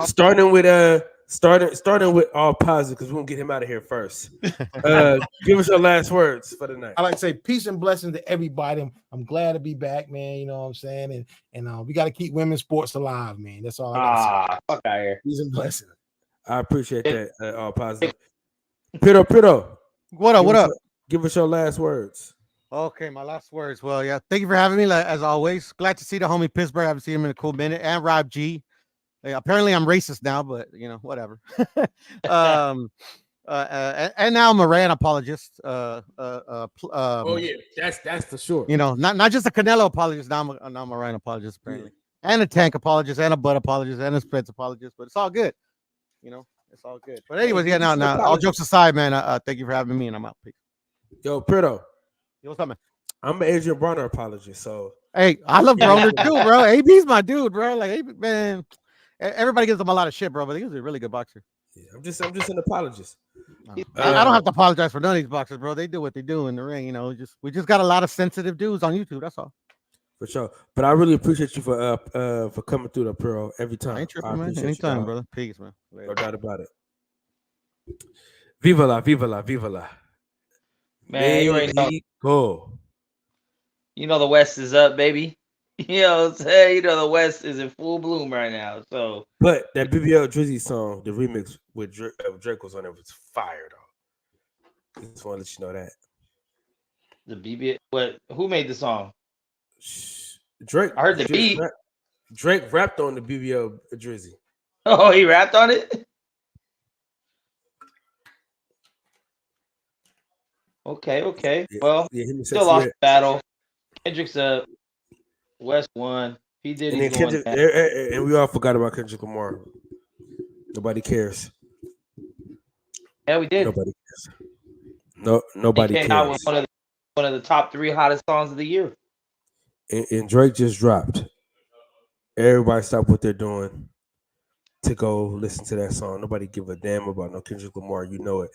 Starting with all positive because we're gonna get him out of here first. Give us your last words for the night. I like to say peace and blessings to everybody. I'm glad to be back, man. You know what I'm saying? And we got to keep women's sports alive, man. That's all I got to say. Fuck out here. Peace and blessings. I appreciate that. All positive. Pito. What up? Give us your last words. Okay, my last words. Well, yeah, thank you for having me. As always, glad to see the homie Pittsburgh. I haven't seen him in a cool minute. And Rob G. Apparently I'm racist now, but you know, whatever. And now I'm a Moran apologist. Oh yeah, that's for sure. You know, not just a Canelo apologist. Now I'm a Moran apologist apparently, and a Tank apologist, and a Bud apologist, and a Spence apologist. But it's all good. You know, it's all good. But anyways, yeah. Now, all jokes aside, man. Thank you for having me, and I'm out. Peace. Yo, Pito. Yo, what's up, man? I'm an Adrian Bronner apologist. So hey, I love Bronner too, bro. AB's my dude, bro. Like, AB, man. Everybody gives him a lot of shit, bro, but he's a really good boxer. Yeah, I'm just an apologist. I don't have to apologize for none of these boxers, bro. They do what they do in the ring. You know, we just got a lot of sensitive dudes on YouTube. That's all. For sure. But I really appreciate you for coming through the Pearl every time. I ain't tripping, man. Anytime, brother. Peace, man. Later. No doubt about it. Viva la. Man, you already know. Go. You know the West is up, baby. You know what I'm saying? You know the West is in full bloom right now. So, but that BBL Drizzy song, the remix with Drake was on it, was fire though. Just want to let you know that. The BBL, what? Who made the song? Drake. I heard the beat. Drake rapped on the BBL Drizzy. Oh, he rapped on it. Okay. Yeah, well, yeah, still lost the battle. Kendrick's up. West won. He did. And He's then going Kendrick, down. and we all forgot about Kendrick Lamar. Nobody cares. Yeah, we did. Nobody cares. No, nobody He came out cares. with one of the top 3 hottest songs of the year. And Drake just dropped. Everybody stop what they're doing to go listen to that song. Nobody give a damn about no Kendrick Lamar. You know it.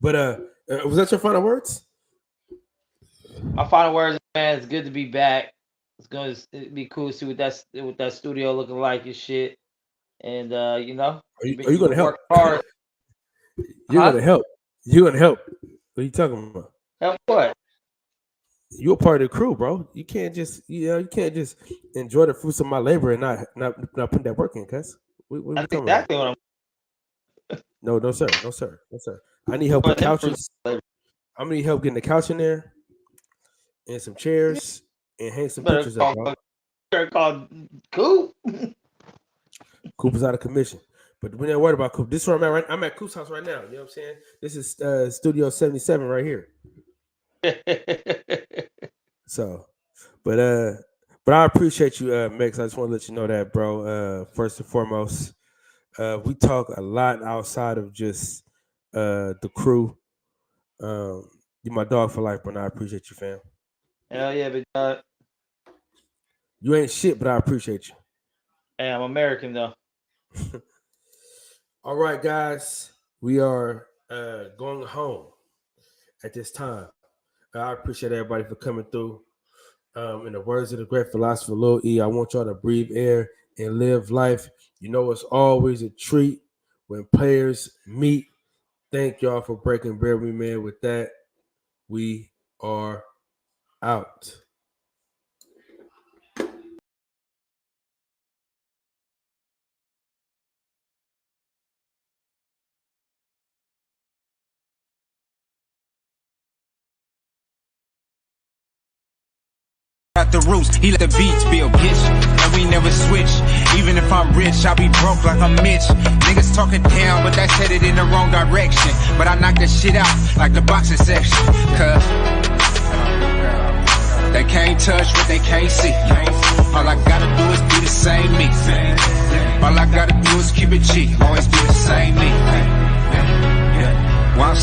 But was that your final words? My final words, man. It's good to be back. It's gonna be cool to see what that studio looking like and shit. And you know, Are you gonna help? work hard. You're gonna help. You're gonna help. What are you talking about? Help what? You're a part of the crew, bro. You can't just you can't just enjoy the fruits of my labor and not put that work in, cuz. That's exactly what I'm. No, sir. I need help with couches. I'm gonna need help getting the couch in there and some chairs and hang some pictures up, bro. Better call Coop. Coop is out of commission. But we're not worried about Coop. This is where I'm at right. I'm at Coop's house right now. You know what I'm saying? This is Studio 77 right here. So, but I appreciate you, Max. I just want to let you know that, bro. First and foremost, we talk a lot outside of just the crew. You're my dog for life, but I appreciate you, fam. Hell yeah, big dog. You ain't shit, but I appreciate you. Hey, I'm American though. All right, guys, we are going home at this time. I appreciate everybody for coming through. In the words of the great philosopher Lil E, I want y'all to breathe air and live life. You know, it's always a treat when players meet. Thank y'all for breaking bread with me, man. With that, we are out. At the roots, he let the beats build, bitch. And we never switch. Even if I'm rich, I'll be broke like I'm Mitch. Niggas talking down, but that's headed in the wrong direction. But I knock that shit out like the boxing section. Cause they can't touch what they can't see. All I gotta do is be the same me. All I gotta do is keep it cheap. Always be the same me. While I'm